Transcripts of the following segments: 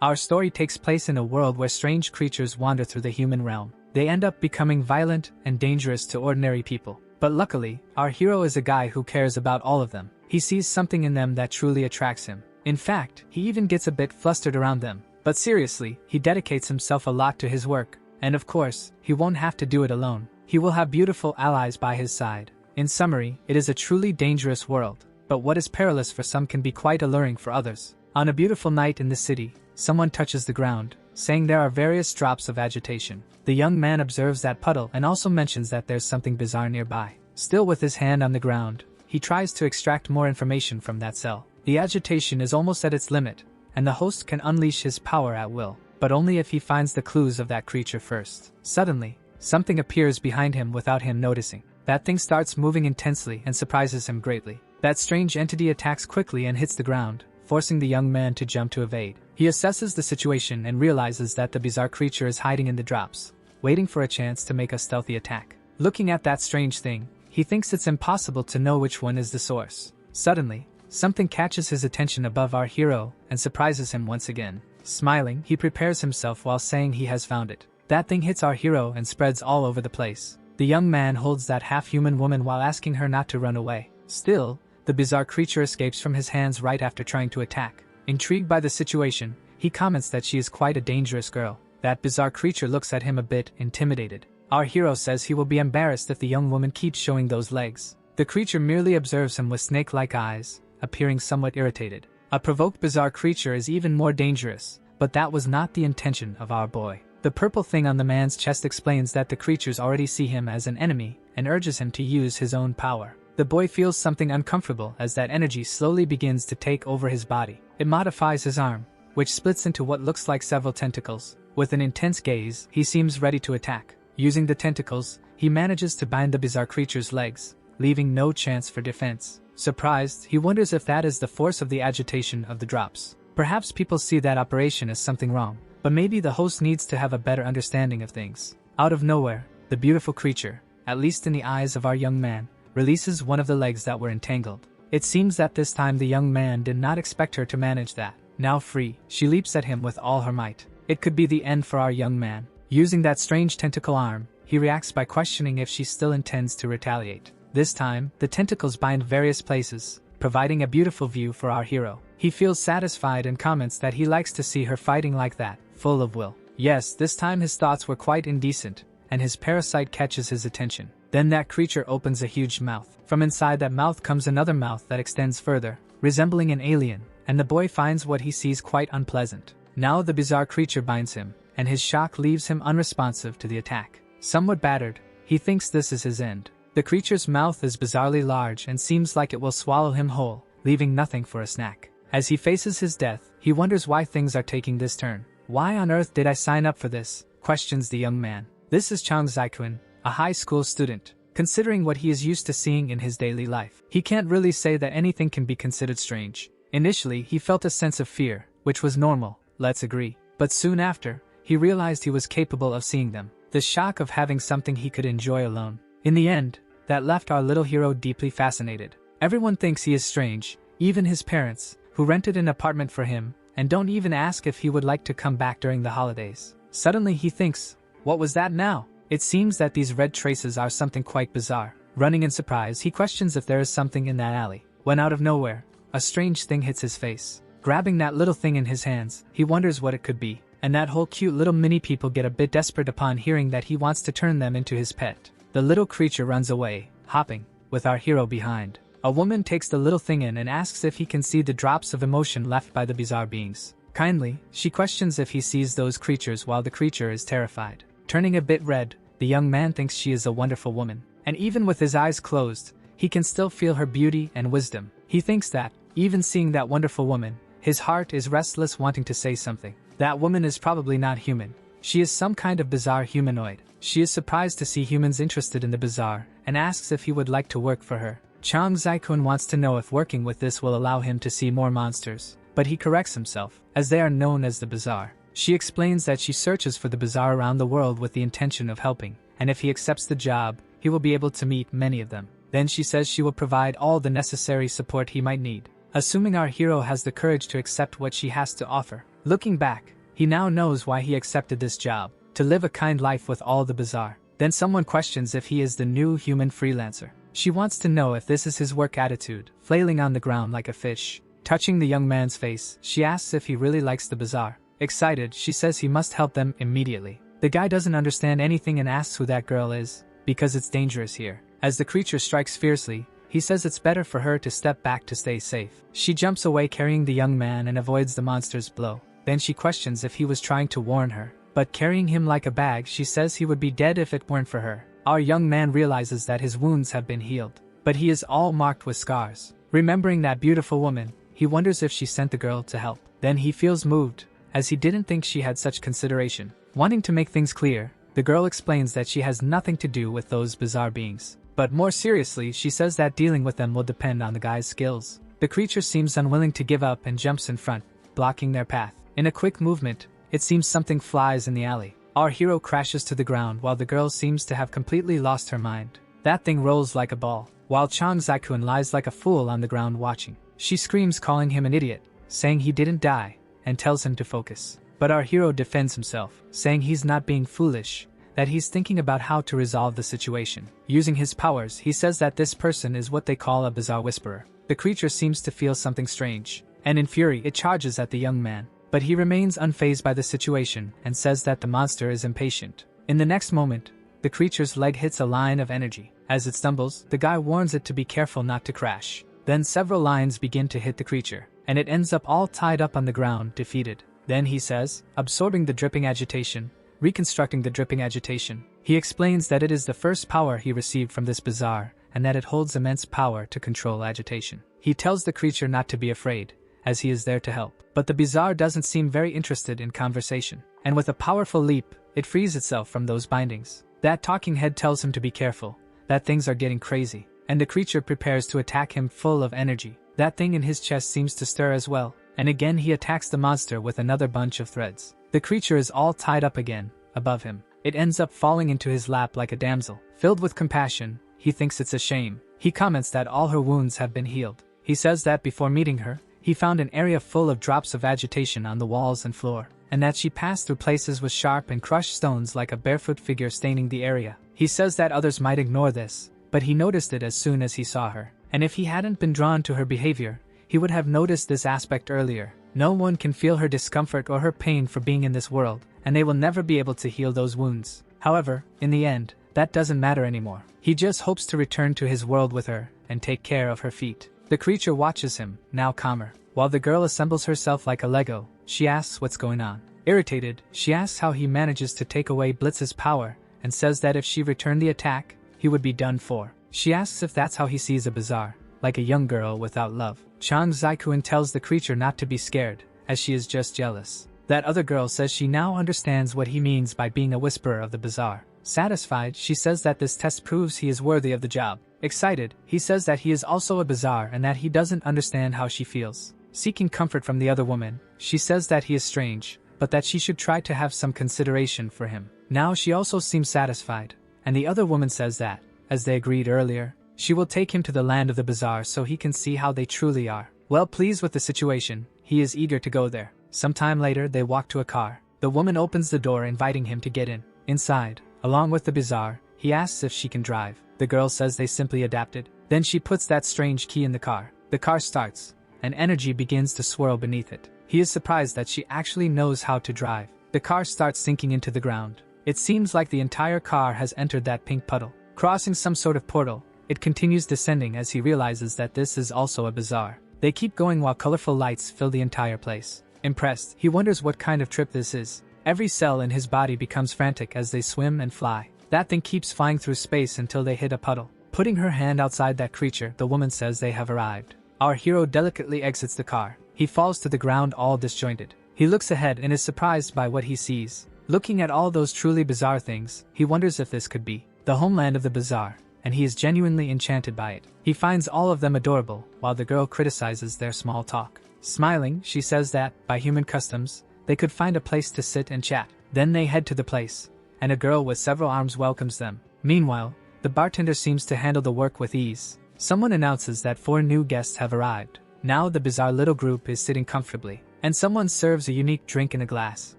Our story takes place in a world where strange creatures wander through the human realm. They end up becoming violent and dangerous to ordinary people. But luckily, our hero is a guy who cares about all of them. He sees something in them that truly attracts him. In fact, he even gets a bit flustered around them. But seriously, he dedicates himself a lot to his work. And of course, he won't have to do it alone. He will have beautiful allies by his side. In summary, it is a truly dangerous world. But what is perilous for some can be quite alluring for others. On a beautiful night in the city, someone touches the ground, saying there are various drops of agitation. The young man observes that puddle and also mentions that there's something bizarre nearby. Still with his hand on the ground, he tries to extract more information from that cell. The agitation is almost at its limit, and the host can unleash his power at will, but only if he finds the clues of that creature first. Suddenly, something appears behind him without him noticing. That thing starts moving intensely and surprises him greatly. That strange entity attacks quickly and hits the ground, forcing the young man to jump to evade. He assesses the situation and realizes that the bizarre creature is hiding in the drops, waiting for a chance to make a stealthy attack. Looking at that strange thing, he thinks it's impossible to know which one is the source. Suddenly, something catches his attention above our hero and surprises him once again. Smiling, he prepares himself while saying he has found it. That thing hits our hero and spreads all over the place. The young man holds that half-human woman while asking her not to run away. Still, the bizarre creature escapes from his hands right after trying to attack. Intrigued by the situation, he comments that she is quite a dangerous girl. That bizarre creature looks at him a bit intimidated. Our hero says he will be embarrassed if the young woman keeps showing those legs. The creature merely observes him with snake-like eyes, appearing somewhat irritated. A provoked bizarre creature is even more dangerous, but that was not the intention of our boy. The purple thing on the man's chest explains that the creatures already see him as an enemy and urges him to use his own power. The boy feels something uncomfortable as that energy slowly begins to take over his body. It modifies his arm, which splits into what looks like several tentacles. With an intense gaze, he seems ready to attack. Using the tentacles, he manages to bind the bizarre creature's legs, leaving no chance for defense. Surprised, he wonders if that is the force of the agitation of the drops. Perhaps people see that operation as something wrong, but maybe the host needs to have a better understanding of things. Out of nowhere, the beautiful creature, at least in the eyes of our young man, releases one of the legs that were entangled. It seems that this time the young man did not expect her to manage that. Now free, she leaps at him with all her might. It could be the end for our young man. Using that strange tentacle arm, he reacts by questioning if she still intends to retaliate. This time, the tentacles bind various places, providing a beautiful view for our hero. He feels satisfied and comments that he likes to see her fighting like that, full of will. Yes, this time his thoughts were quite indecent, and his parasite catches his attention. Then that creature opens a huge mouth. From inside that mouth comes another mouth that extends further, resembling an alien, and the boy finds what he sees quite unpleasant. Now the bizarre creature binds him, and his shock leaves him unresponsive to the attack. Somewhat battered, he thinks this is his end. The creature's mouth is bizarrely large and seems like it will swallow him whole, leaving nothing for a snack. As he faces his death, he wonders why things are taking this turn. Why on earth did I sign up for this? Questions the young man. This is Chang Zai-kun, a high school student. Considering what he is used to seeing in his daily life, he can't really say that anything can be considered strange. Initially, he felt a sense of fear, which was normal, let's agree. But soon after, he realized he was capable of seeing them. The shock of having something he could enjoy alone. In the end, that left our little hero deeply fascinated. Everyone thinks he is strange, even his parents, who rented an apartment for him, and don't even ask if he would like to come back during the holidays. Suddenly he thinks, what was that now? It seems that these red traces are something quite bizarre. Running in surprise, he questions if there is something in that alley. When out of nowhere, a strange thing hits his face. Grabbing that little thing in his hands, he wonders what it could be. And that whole cute little mini people get a bit desperate upon hearing that he wants to turn them into his pet. The little creature runs away, hopping, with our hero behind. A woman takes the little thing in and asks if he can see the drops of emotion left by the bizarre beings. Kindly, she questions if he sees those creatures while the creature is terrified. Turning a bit red, the young man thinks she is a wonderful woman. And even with his eyes closed, he can still feel her beauty and wisdom. He thinks that, even seeing that wonderful woman, his heart is restless wanting to say something. That woman is probably not human. She is some kind of bizarre humanoid. She is surprised to see humans interested in the bizarre, and asks if he would like to work for her. Chang Zai-kun wants to know if working with this will allow him to see more monsters, but he corrects himself, as they are known as the bizarre. She explains that she searches for the bizarre around the world with the intention of helping, and if he accepts the job, he will be able to meet many of them. Then she says she will provide all the necessary support he might need. Assuming our hero has the courage to accept what she has to offer, Looking back, he now knows why he accepted this job, to live a kind life with all the bazaar. Then someone questions if he is the new human freelancer. She wants to know if this is his work attitude, flailing on the ground like a fish. Touching the young man's face, she asks if he really likes the bazaar. Excited, she says he must help them immediately. The guy doesn't understand anything and asks who that girl is, because it's dangerous here. As the creature strikes fiercely, he says it's better for her to step back to stay safe. She jumps away carrying the young man and avoids the monster's blow. Then she questions if he was trying to warn her, but carrying him like a bag, she says he would be dead if it weren't for her. Our young man realizes that his wounds have been healed, but he is all marked with scars. Remembering that beautiful woman, he wonders if she sent the girl to help. Then he feels moved, as he didn't think she had such consideration. Wanting to make things clear, the girl explains that she has nothing to do with those bizarre beings. But more seriously, she says that dealing with them will depend on the guy's skills. The creature seems unwilling to give up and jumps in front, blocking their path. In a quick movement, it seems something flies in the alley. Our hero crashes to the ground while the girl seems to have completely lost her mind. That thing rolls like a ball, while Chang Zaikun lies like a fool on the ground watching. She screams, calling him an idiot, saying he didn't die, and tells him to focus. But our hero defends himself, saying he's not being foolish, that he's thinking about how to resolve the situation. Using his powers, he says that this person is what they call a bizarre whisperer. The creature seems to feel something strange, and in fury it charges at the young man. But he remains unfazed by the situation and says that the monster is impatient. In the next moment, the creature's leg hits a line of energy. As it stumbles, the guy warns it to be careful not to crash. Then several lines begin to hit the creature, and it ends up all tied up on the ground, defeated. Then he says, absorbing the dripping agitation, reconstructing the dripping agitation. He explains that it is the first power he received from this bazaar, and that it holds immense power to control agitation. He tells the creature not to be afraid, as he is there to help. But the bazaar doesn't seem very interested in conversation, and with a powerful leap, it frees itself from those bindings. That talking head tells him to be careful, that things are getting crazy, and the creature prepares to attack him full of energy. That thing in his chest seems to stir as well, and again he attacks the monster with another bunch of threads. The creature is all tied up again, above him. It ends up falling into his lap like a damsel. Filled with compassion, he thinks it's a shame. He comments that all her wounds have been healed. He says that before meeting her, he found an area full of drops of agitation on the walls and floor, and that she passed through places with sharp and crushed stones like a barefoot figure staining the area. He says that others might ignore this, but he noticed it as soon as he saw her, and if he hadn't been drawn to her behavior, he would have noticed this aspect earlier. No one can feel her discomfort or her pain for being in this world, and they will never be able to heal those wounds. However, in the end, that doesn't matter anymore. He just hopes to return to his world with her and take care of her feet. The creature watches him, now calmer. While the girl assembles herself like a Lego, she asks what's going on. Irritated, she asks how he manages to take away Blitz's power, and says that if she returned the attack, he would be done for. She asks if that's how he sees a bazaar, like a young girl without love. Chang Zaikun tells the creature not to be scared, as she is just jealous. That other girl says she now understands what he means by being a whisperer of the bazaar. Satisfied, she says that this test proves he is worthy of the job. Excited, he says that he is also a bazaar and that he doesn't understand how she feels. Seeking comfort from the other woman, she says that he is strange, but that she should try to have some consideration for him. Now she also seems satisfied, and the other woman says that, as they agreed earlier, she will take him to the land of the bazaar so he can see how they truly are. Well pleased with the situation, he is eager to go there. Sometime later they walk to a car. The woman opens the door inviting him to get in. Inside, along with the bazaar, he asks if she can drive. The girl says they simply adapted. Then she puts that strange key in the car. The car starts, and energy begins to swirl beneath it. He is surprised that she actually knows how to drive. The car starts sinking into the ground. It seems like the entire car has entered that pink puddle. Crossing some sort of portal, it continues descending as he realizes that this is also a bazaar. They keep going while colorful lights fill the entire place. Impressed, he wonders what kind of trip this is. Every cell in his body becomes frantic as they swim and fly. That thing keeps flying through space until they hit a puddle. Putting her hand outside that creature, the woman says they have arrived. Our hero delicately exits the car. He falls to the ground all disjointed. He looks ahead and is surprised by what he sees. Looking at all those truly bizarre things, he wonders if this could be the homeland of the bazaar, and he is genuinely enchanted by it. He finds all of them adorable, while the girl criticizes their small talk. Smiling, she says that, by human customs, they could find a place to sit and chat. Then they head to the place, and a girl with several arms welcomes them. Meanwhile, the bartender seems to handle the work with ease. Someone announces that 4 new guests have arrived. Now the bizarre little group is sitting comfortably, and someone serves a unique drink in a glass.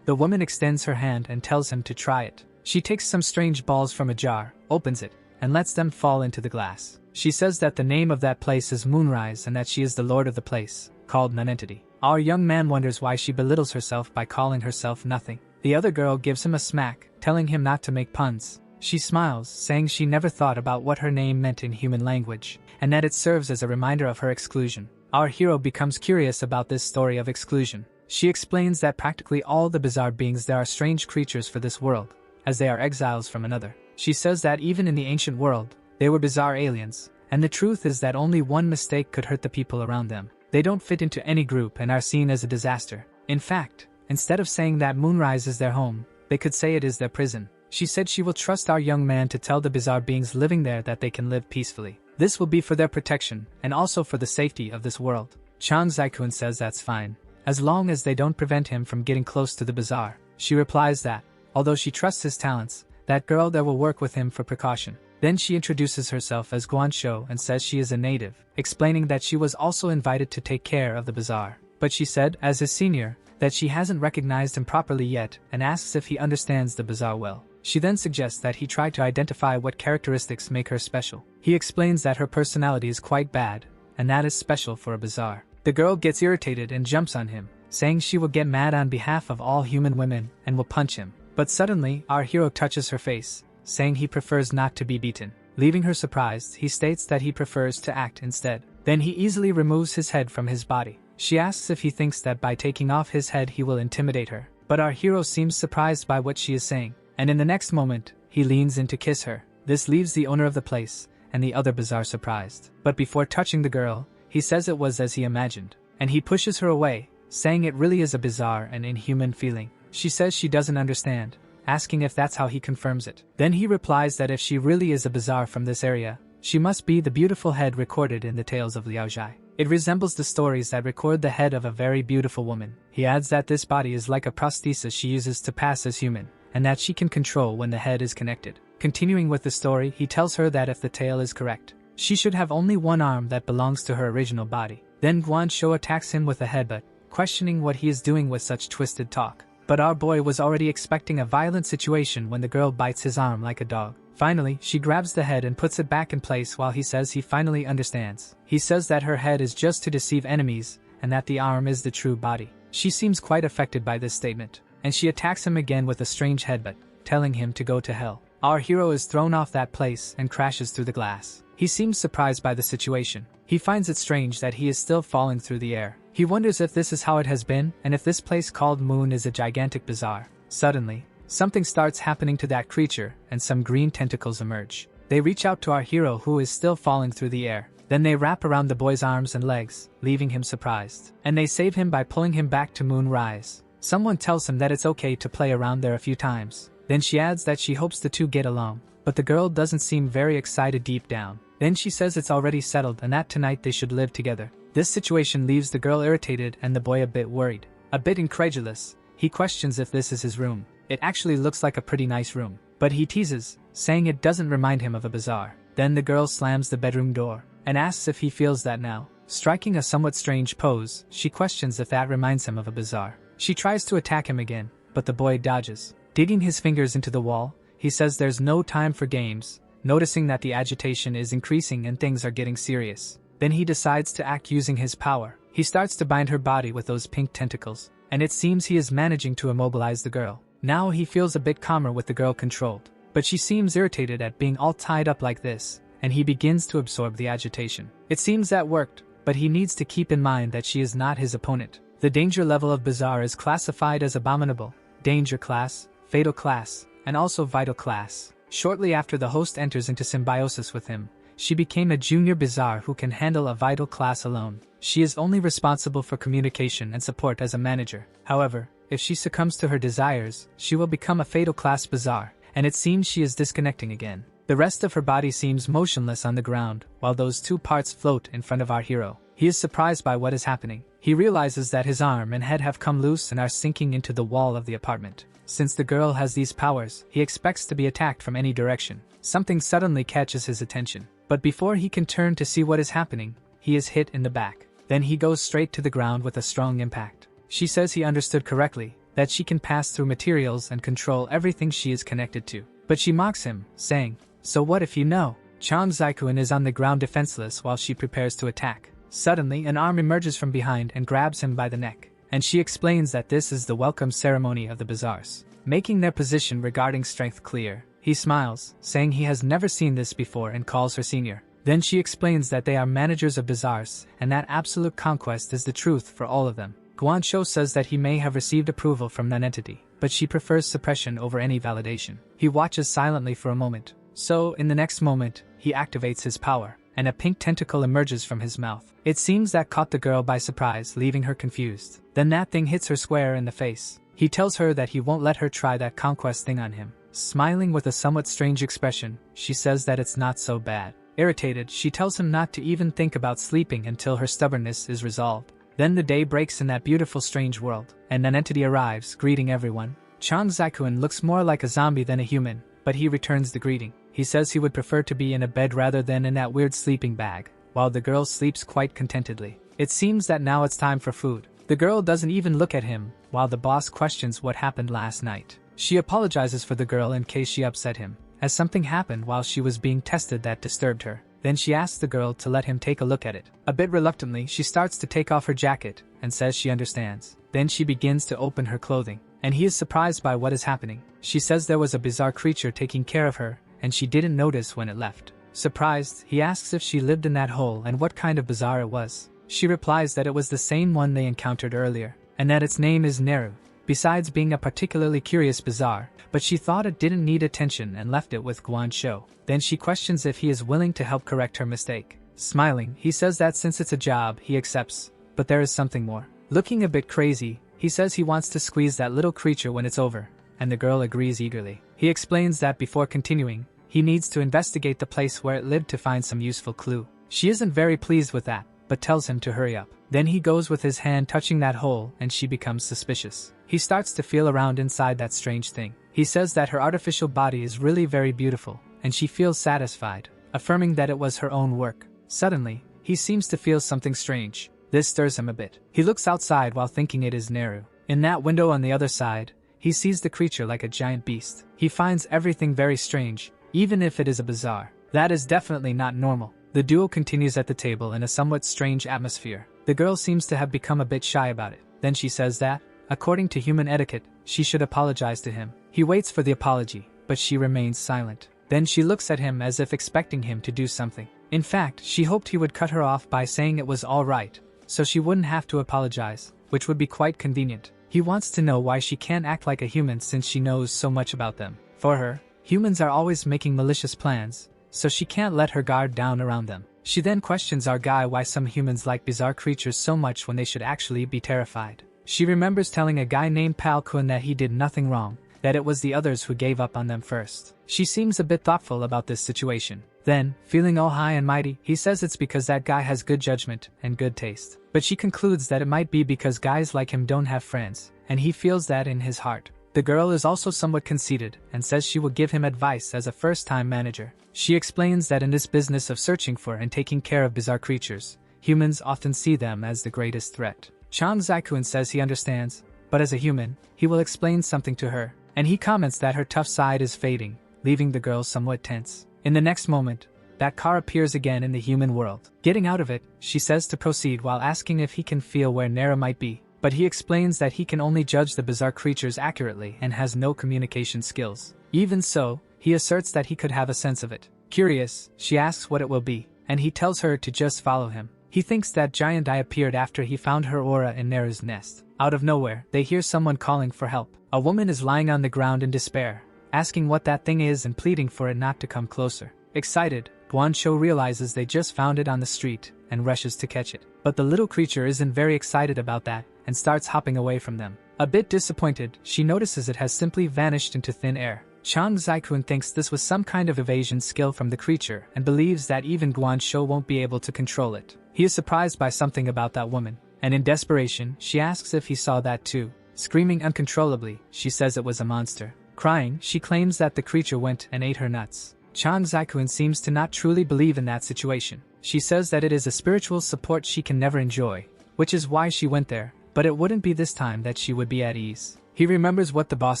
The woman extends her hand and tells him to try it. She takes some strange balls from a jar, opens it, and lets them fall into the glass. She says that the name of that place is Moonrise and that she is the lord of the place, called Nonentity. Our young man wonders why she belittles herself by calling herself nothing. The other girl gives him a smack, telling him not to make puns. She smiles, saying she never thought about what her name meant in human language, and that it serves as a reminder of her exclusion. Our hero becomes curious about this story of exclusion. She explains that practically all the bizarre beings there are strange creatures for this world, as they are exiles from another. She says that even in the ancient world, they were bizarre aliens, and the truth is that only one mistake could hurt the people around them. They don't fit into any group and are seen as a disaster. In fact, instead of saying that Moonrise is their home, they could say it is their prison. She said she will trust our young man to tell the bizarre beings living there that they can live peacefully. This will be for their protection, and also for the safety of this world. Chang Zai-kun says that's fine, as long as they don't prevent him from getting close to the bizarre. She replies that, although she trusts his talents, that girl there will work with him for precaution. Then she introduces herself as Guanshou and says she is a native, explaining that she was also invited to take care of the bazaar. But she said, as his senior, that she hasn't recognized him properly yet and asks if he understands the bazaar well. She then suggests that he try to identify what characteristics make her special. He explains that her personality is quite bad, and that is special for a bazaar. The girl gets irritated and jumps on him, saying she will get mad on behalf of all human women and will punch him. But suddenly, our hero touches her face, saying he prefers not to be beaten. Leaving her surprised, he states that he prefers to act instead. Then he easily removes his head from his body. She asks if he thinks that by taking off his head he will intimidate her. But our hero seems surprised by what she is saying, and in the next moment, he leans in to kiss her. This leaves the owner of the place and the other bazaar surprised. But before touching the girl, he says it was as he imagined, and he pushes her away, saying it really is a bizarre and inhuman feeling. She says she doesn't understand, asking if that's how he confirms it. Then he replies that if she really is a bazaar from this area, she must be the beautiful head recorded in the tales of Liao Zhai. It resembles the stories that record the head of a very beautiful woman. He adds that this body is like a prosthesis she uses to pass as human, and that she can control when the head is connected. Continuing with the story, he tells her that if the tale is correct, she should have only one arm that belongs to her original body. Then Guanshou attacks him with a headbutt, questioning what he is doing with such twisted talk. But our boy was already expecting a violent situation when the girl bites his arm like a dog. Finally, she grabs the head and puts it back in place while he says he finally understands. He says that her head is just to deceive enemies and that the arm is the true body. She seems quite affected by this statement, and she attacks him again with a strange headbutt, telling him to go to hell. Our hero is thrown off that place and crashes through the glass. He seems surprised by the situation. He finds it strange that he is still falling through the air. He wonders if this is how it has been and if this place called Moon is a gigantic bazaar. Suddenly, something starts happening to that creature and some green tentacles emerge. They reach out to our hero who is still falling through the air. Then they wrap around the boy's arms and legs, leaving him surprised. And they save him by pulling him back to Moonrise. Someone tells him that it's okay to play around there a few times. Then she adds that she hopes the two get along, but the girl doesn't seem very excited deep down. Then she says it's already settled and that tonight they should live together. This situation leaves the girl irritated and the boy a bit worried. A bit incredulous, he questions if this is his room. It actually looks like a pretty nice room, but he teases, saying it doesn't remind him of a bazaar. Then the girl slams the bedroom door and asks if he feels that now. Striking a somewhat strange pose, she questions if that reminds him of a bazaar. She tries to attack him again, but the boy dodges. Digging his fingers into the wall, he says there's no time for games, noticing that the agitation is increasing and things are getting serious. Then he decides to act using his power. He starts to bind her body with those pink tentacles, and it seems he is managing to immobilize the girl. Now he feels a bit calmer with the girl controlled, but she seems irritated at being all tied up like this, and he begins to absorb the agitation. It seems that worked, but he needs to keep in mind that she is not his opponent. The danger level of bazaar is classified as abominable, danger class, fatal class, and also vital class. Shortly after the host enters into symbiosis with him, she became a junior bazaar who can handle a vital class alone. She is only responsible for communication and support as a manager. However, if she succumbs to her desires, she will become a fatal class bazaar, and it seems she is disconnecting again. The rest of her body seems motionless on the ground, while those two parts float in front of our hero. He is surprised by what is happening. He realizes that his arm and head have come loose and are sinking into the wall of the apartment. Since the girl has these powers, he expects to be attacked from any direction. Something suddenly catches his attention, but before he can turn to see what is happening, he is hit in the back. Then he goes straight to the ground with a strong impact. She says he understood correctly, that she can pass through materials and control everything she is connected to. But she mocks him, saying, "So what if you know?" Chang Zaikuan is on the ground defenseless while she prepares to attack. Suddenly, an arm emerges from behind and grabs him by the neck, and she explains that this is the welcome ceremony of the bazaars, making their position regarding strength clear. He smiles, saying he has never seen this before and calls her senior. Then she explains that they are managers of bazaars and that absolute conquest is the truth for all of them. Guanzhou says that he may have received approval from that entity, but she prefers suppression over any validation. He watches silently for a moment. So, in the next moment, he activates his power, and a pink tentacle emerges from his mouth. It seems that caught the girl by surprise, leaving her confused. Then that thing hits her square in the face. He tells her that he won't let her try that conquest thing on him. Smiling with a somewhat strange expression, she says that it's not so bad. Irritated, she tells him not to even think about sleeping until her stubbornness is resolved. Then the day breaks in that beautiful strange world, and an entity arrives, greeting everyone. Chang Zaikuan looks more like a zombie than a human, but he returns the greeting. He says he would prefer to be in a bed rather than in that weird sleeping bag, while the girl sleeps quite contentedly. It seems that now it's time for food. The girl doesn't even look at him, while the boss questions what happened last night. She apologizes for the girl in case she upset him, as something happened while she was being tested that disturbed her. Then she asks the girl to let him take a look at it. A bit reluctantly, she starts to take off her jacket, and says she understands. Then she begins to open her clothing, and he is surprised by what is happening. She says there was a bizarre creature taking care of her, and she didn't notice when it left. Surprised, he asks if she lived in that hole and what kind of bazaar it was. She replies that it was the same one they encountered earlier, and that its name is Neru. Besides being a particularly curious bazaar, but she thought it didn't need attention and left it with Guanzhou. Then she questions if he is willing to help correct her mistake. Smiling, he says that since it's a job, he accepts, but there is something more. Looking a bit crazy, he says he wants to squeeze that little creature when it's over, and the girl agrees eagerly. He explains that before continuing, he needs to investigate the place where it lived to find some useful clue. She isn't very pleased with that, but tells him to hurry up. Then he goes with his hand touching that hole and she becomes suspicious. He starts to feel around inside that strange thing. He says that her artificial body is really very beautiful, and she feels satisfied, affirming that it was her own work. Suddenly, he seems to feel something strange. This stirs him a bit. He looks outside while thinking it is Neru. In that window on the other side, he sees the creature like a giant beast. He finds everything very strange, even if it is a bazaar. That is definitely not normal. The duel continues at the table in a somewhat strange atmosphere. The girl seems to have become a bit shy about it. Then she says that, according to human etiquette, she should apologize to him. He waits for the apology, but she remains silent. Then she looks at him as if expecting him to do something. In fact, she hoped he would cut her off by saying it was all right, so she wouldn't have to apologize, which would be quite convenient. He wants to know why she can't act like a human since she knows so much about them. For her, humans are always making malicious plans, so she can't let her guard down around them. She then questions our guy why some humans like bizarre creatures so much when they should actually be terrified. She remembers telling a guy named Pal Kun that he did nothing wrong, that it was the others who gave up on them first. She seems a bit thoughtful about this situation. Then, feeling all high and mighty, he says it's because that guy has good judgment and good taste. But she concludes that it might be because guys like him don't have friends, and he feels that in his heart. The girl is also somewhat conceited and says she will give him advice as a first-time manager. She explains that in this business of searching for and taking care of bizarre creatures, humans often see them as the greatest threat. Chang Zaikuan says he understands, but as a human, he will explain something to her, and he comments that her tough side is fading, leaving the girl somewhat tense. In the next moment, that car appears again in the human world. Getting out of it, she says to proceed while asking if he can feel where Nera might be, but he explains that he can only judge the bizarre creatures accurately and has no communication skills. Even so, he asserts that he could have a sense of it. Curious, she asks what it will be, and he tells her to just follow him. He thinks that giant eye appeared after he found her aura in Nera's nest. Out of nowhere, they hear someone calling for help. A woman is lying on the ground in despair, asking what that thing is and pleading for it not to come closer. Excited, Guanzhou realizes they just found it on the street and rushes to catch it. But the little creature isn't very excited about that and starts hopping away from them. A bit disappointed, she notices it has simply vanished into thin air. Chang Zaikun thinks this was some kind of evasion skill from the creature and believes that even Guanzhou won't be able to control it. He is surprised by something about that woman, and in desperation, she asks if he saw that too. Screaming uncontrollably, she says it was a monster. Crying, she claims that the creature went and ate her nuts. Chang Zaikuan seems to not truly believe in that situation. She says that it is a spiritual support she can never enjoy, which is why she went there, but it wouldn't be this time that she would be at ease. He remembers what the boss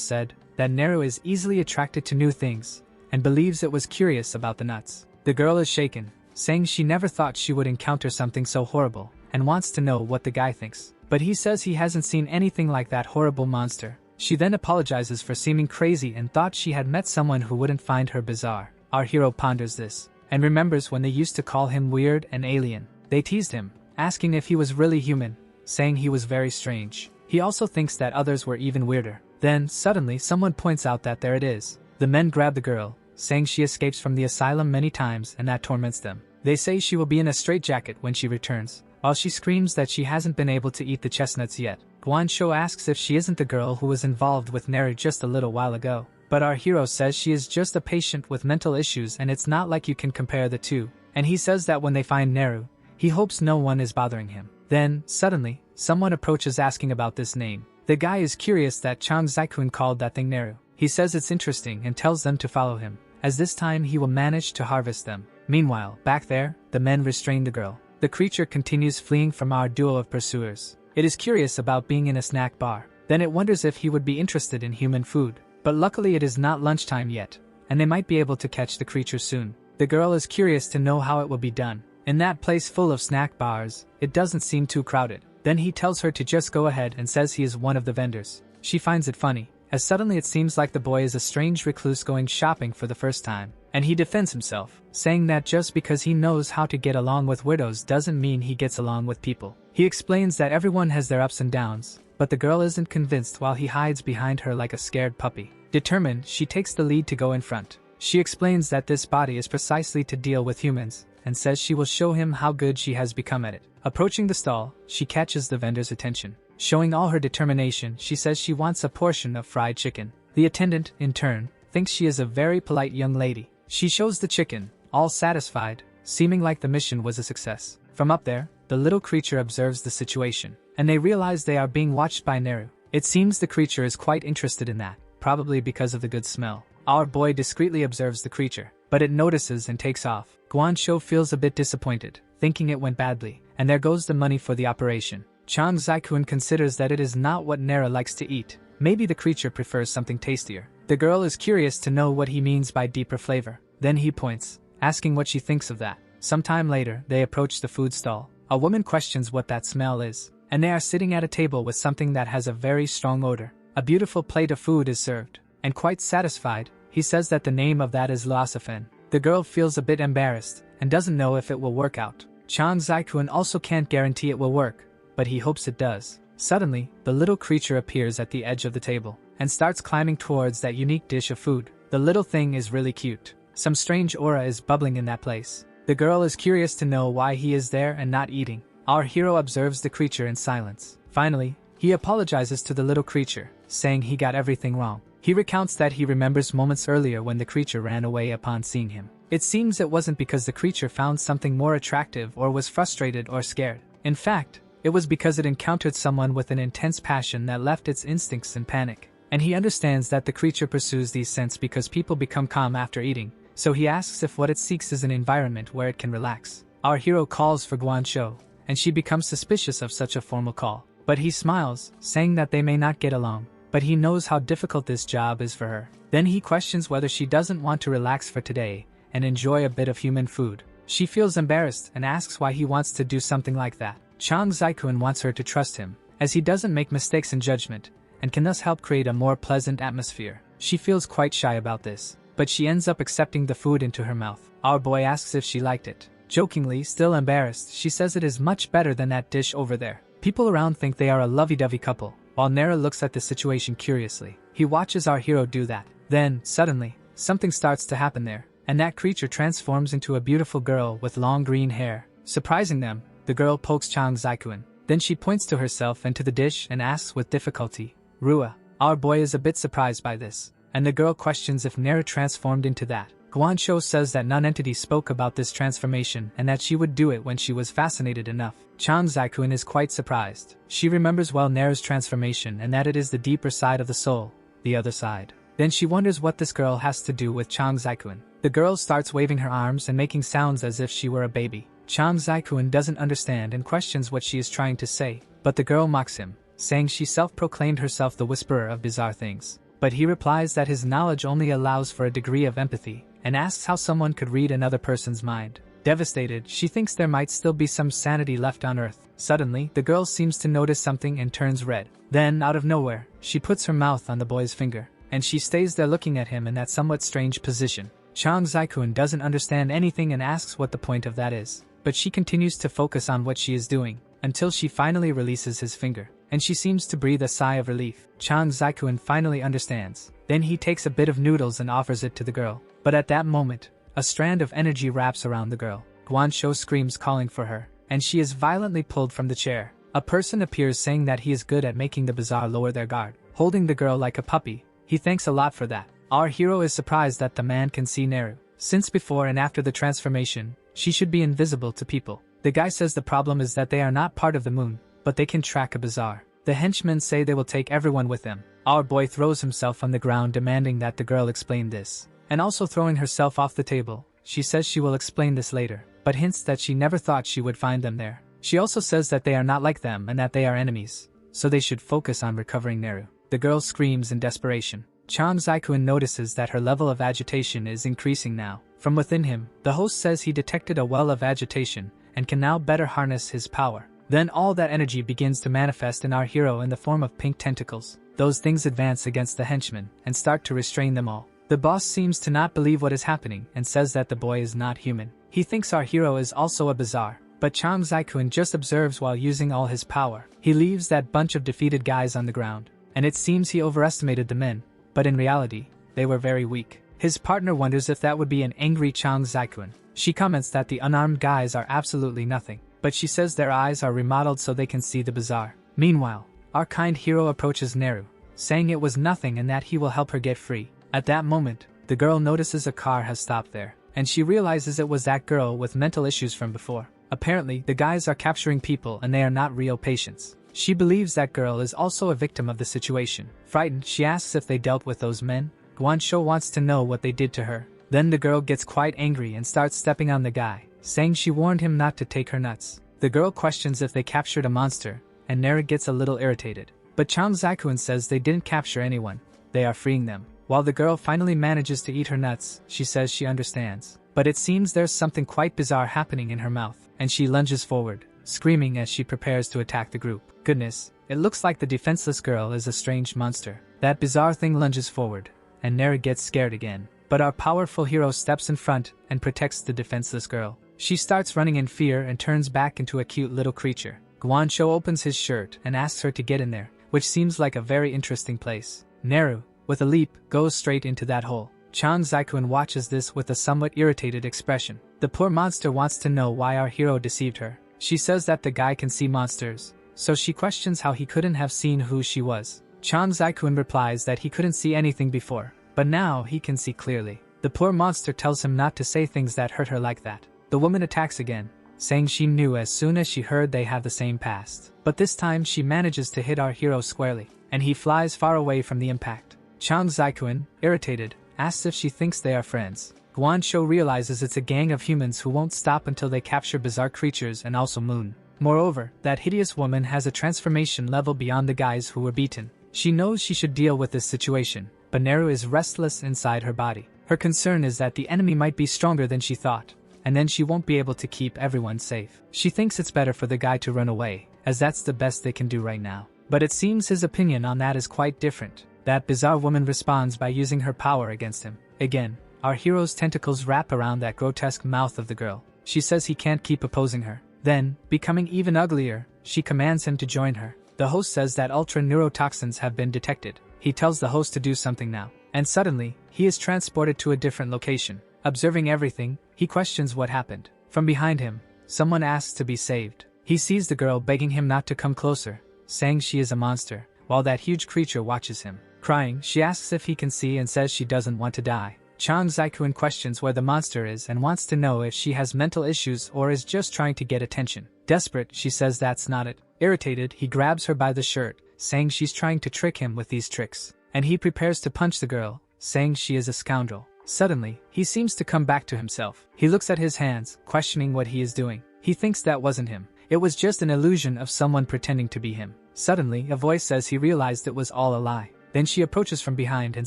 said, that Neru is easily attracted to new things, and believes it was curious about the nuts. The girl is shaken, saying she never thought she would encounter something so horrible, and wants to know what the guy thinks. But he says he hasn't seen anything like that horrible monster. She then apologizes for seeming crazy and thought she had met someone who wouldn't find her bizarre. Our hero ponders this, and remembers when they used to call him weird and alien. They teased him, asking if he was really human, saying he was very strange. He also thinks that others were even weirder. Then, suddenly, someone points out that there it is. The men grab the girl, saying she escapes from the asylum many times and that torments them. They say she will be in a straitjacket when she returns, while she screams that she hasn't been able to eat the chestnuts yet. Guansho asks if she isn't the girl who was involved with Neru just a little while ago. But our hero says she is just a patient with mental issues and it's not like you can compare the two. And he says that when they find Neru, he hopes no one is bothering him. Then, suddenly, someone approaches asking about this name. The guy is curious that Chang Zaikun called that thing Neru. He says it's interesting and tells them to follow him, as this time he will manage to harvest them. Meanwhile, back there, the men restrain the girl. The creature continues fleeing from our duo of pursuers. It is curious about being in a snack bar. Then it wonders if he would be interested in human food. But luckily it is not lunchtime yet, and they might be able to catch the creature soon. The girl is curious to know how it will be done. In that place full of snack bars, it doesn't seem too crowded. Then he tells her to just go ahead and says he is one of the vendors. She finds it funny, as suddenly it seems like the boy is a strange recluse going shopping for the first time. And he defends himself, saying that just because he knows how to get along with widows doesn't mean he gets along with people. He explains that everyone has their ups and downs, but the girl isn't convinced while he hides behind her like a scared puppy. Determined, she takes the lead to go in front. She explains that this body is precisely to deal with humans, and says she will show him how good she has become at it. Approaching the stall, she catches the vendor's attention. Showing all her determination, she says she wants a portion of fried chicken. The attendant, in turn, thinks she is a very polite young lady. She shows the chicken, all satisfied, seeming like the mission was a success. From up there, the little creature observes the situation, and they realize they are being watched by Neru. It seems the creature is quite interested in that, probably because of the good smell. Our boy discreetly observes the creature, but it notices and takes off. Guansho feels a bit disappointed, thinking it went badly, and there goes the money for the operation. Chang Zaikun considers that it is not what Nera likes to eat. Maybe the creature prefers something tastier. The girl is curious to know what he means by deeper flavor. Then he points, asking what she thinks of that. Sometime later, they approach the food stall. A woman questions what that smell is, and they are sitting at a table with something that has a very strong odor. A beautiful plate of food is served, and quite satisfied, he says that the name of that is Lasafen. The girl feels a bit embarrassed, and doesn't know if it will work out. Chang Zaikun also can't guarantee it will work, but he hopes it does. Suddenly, the little creature appears at the edge of the table, and starts climbing towards that unique dish of food. The little thing is really cute. Some strange aura is bubbling in that place. The girl is curious to know why he is there and not eating. Our hero observes the creature in silence. Finally, he apologizes to the little creature, saying he got everything wrong. He recounts that he remembers moments earlier when the creature ran away upon seeing him. It seems it wasn't because the creature found something more attractive or was frustrated or scared. In fact, it was because it encountered someone with an intense passion that left its instincts in panic. And he understands that the creature pursues these scents because people become calm after eating, so he asks if what it seeks is an environment where it can relax. Our hero calls for Guansho, and she becomes suspicious of such a formal call. But he smiles, saying that they may not get along, but he knows how difficult this job is for her. Then he questions whether she doesn't want to relax for today and enjoy a bit of human food. She feels embarrassed and asks why he wants to do something like that. Chang Zaikun wants her to trust him, as he doesn't make mistakes in judgment, and can thus help create a more pleasant atmosphere. She feels quite shy about this, but she ends up accepting the food into her mouth. Our boy asks if she liked it. Jokingly, still embarrassed, she says it is much better than that dish over there. People around think they are a lovey-dovey couple, while Nera looks at the situation curiously. He watches our hero do that. Then, suddenly, something starts to happen there, and that creature transforms into a beautiful girl with long green hair. Surprising them, the girl pokes Chang Zaikun. Then she points to herself and to the dish and asks with difficulty, "Rua." Our boy is a bit surprised by this, and the girl questions if Nera transformed into that. Guansho says that non-entity spoke about this transformation and that she would do it when she was fascinated enough. Chang Zaikun is quite surprised. She remembers well Nera's transformation and that it is the deeper side of the soul, the other side. Then she wonders what this girl has to do with Chang Zaikun. The girl starts waving her arms and making sounds as if she were a baby. Chang Zaikun doesn't understand and questions what she is trying to say, but the girl mocks him, saying she self-proclaimed herself the whisperer of bizarre things. But he replies that his knowledge only allows for a degree of empathy, and asks how someone could read another person's mind. Devastated, she thinks there might still be some sanity left on Earth. Suddenly, the girl seems to notice something and turns red. Then, out of nowhere, she puts her mouth on the boy's finger, and she stays there looking at him in that somewhat strange position. Chang Zaikun doesn't understand anything and asks what the point of that is, but she continues to focus on what she is doing, until she finally releases his finger, and she seems to breathe a sigh of relief. Chang Zaikun finally understands. Then he takes a bit of noodles and offers it to the girl. But at that moment, a strand of energy wraps around the girl. Guansho screams calling for her, and she is violently pulled from the chair. A person appears saying that he is good at making the bazaar lower their guard, holding the girl like a puppy. He thanks a lot for that. Our hero is surprised that the man can see Neru, since before and after the transformation, she should be invisible to people. The guy says the problem is that they are not part of the moon, but they can track a bazaar. The henchmen say they will take everyone with them. Our boy throws himself on the ground demanding that the girl explain this, and also throwing herself off the table. She says she will explain this later, but hints that she never thought she would find them there. She also says that they are not like them and that they are enemies, so they should focus on recovering Neru. The girl screams in desperation. Chang Zaikun notices that her level of agitation is increasing now. From within him, the host says he detected a well of agitation and can now better harness his power. Then all that energy begins to manifest in our hero in the form of pink tentacles. Those things advance against the henchmen and start to restrain them all. The boss seems to not believe what is happening and says that the boy is not human. He thinks our hero is also a bazaar, but Chang Zaikun just observes while using all his power. He leaves that bunch of defeated guys on the ground, and it seems he overestimated the men, but in reality, they were very weak. His partner wonders if that would be an angry Chang Zaikun. She comments that the unarmed guys are absolutely nothing, but she says their eyes are remodeled so they can see the bazaar. Meanwhile, our kind hero approaches Neru, saying it was nothing and that he will help her get free. At that moment, the girl notices a car has stopped there, and she realizes it was that girl with mental issues from before. Apparently, the guys are capturing people and they are not real patients. She believes that girl is also a victim of the situation. Frightened, she asks if they dealt with those men. Guansho wants to know what they did to her. Then the girl gets quite angry and starts stepping on the guy, saying she warned him not to take her nuts. The girl questions if they captured a monster, and Neru gets a little irritated. But Chang Zaikun says they didn't capture anyone, they are freeing them. While the girl finally manages to eat her nuts, she says she understands. But it seems there's something quite bizarre happening in her mouth, and she lunges forward, screaming as she prepares to attack the group. Goodness, it looks like the defenseless girl is a strange monster. That bizarre thing lunges forward, and Neru gets scared again. But our powerful hero steps in front and protects the defenseless girl. She starts running in fear and turns back into a cute little creature. Guansho opens his shirt and asks her to get in there, which seems like a very interesting place. Neru, with a leap, goes straight into that hole. Chang Zaikun watches this with a somewhat irritated expression. The poor monster wants to know why our hero deceived her. She says that the guy can see monsters, so she questions how he couldn't have seen who she was. Chang Zaikun replies that he couldn't see anything before, but now he can see clearly. The poor monster tells him not to say things that hurt her like that. The woman attacks again, saying she knew as soon as she heard they have the same past. But this time she manages to hit our hero squarely, and he flies far away from the impact. Chang Zaikun, irritated, asks if she thinks they are friends. Guansho realizes it's a gang of humans who won't stop until they capture bizarre creatures and also Moon. Moreover, that hideous woman has a transformation level beyond the guys who were beaten. She knows she should deal with this situation, but Neru is restless inside her body. Her concern is that the enemy might be stronger than she thought, and then she won't be able to keep everyone safe. She thinks it's better for the guy to run away, as that's the best they can do right now. But it seems his opinion on that is quite different. That bizarre woman responds by using her power against him. Again, our hero's tentacles wrap around that grotesque mouth of the girl. She says he can't keep opposing her. Then, becoming even uglier, she commands him to join her. The host says that ultra neurotoxins have been detected. He tells the host to do something now. And suddenly, he is transported to a different location. Observing everything, he questions what happened. From behind him, someone asks to be saved. He sees the girl begging him not to come closer, saying she is a monster, while that huge creature watches him. Crying, she asks if he can see and says she doesn't want to die. Chang Zaikun questions where the monster is and wants to know if she has mental issues or is just trying to get attention. Desperate, she says that's not it. Irritated, he grabs her by the shirt, saying she's trying to trick him with these tricks. And he prepares to punch the girl, saying she is a scoundrel. Suddenly, he seems to come back to himself. He looks at his hands, questioning what he is doing. He thinks that wasn't him. It was just an illusion of someone pretending to be him. Suddenly, a voice says he realized it was all a lie. Then she approaches from behind and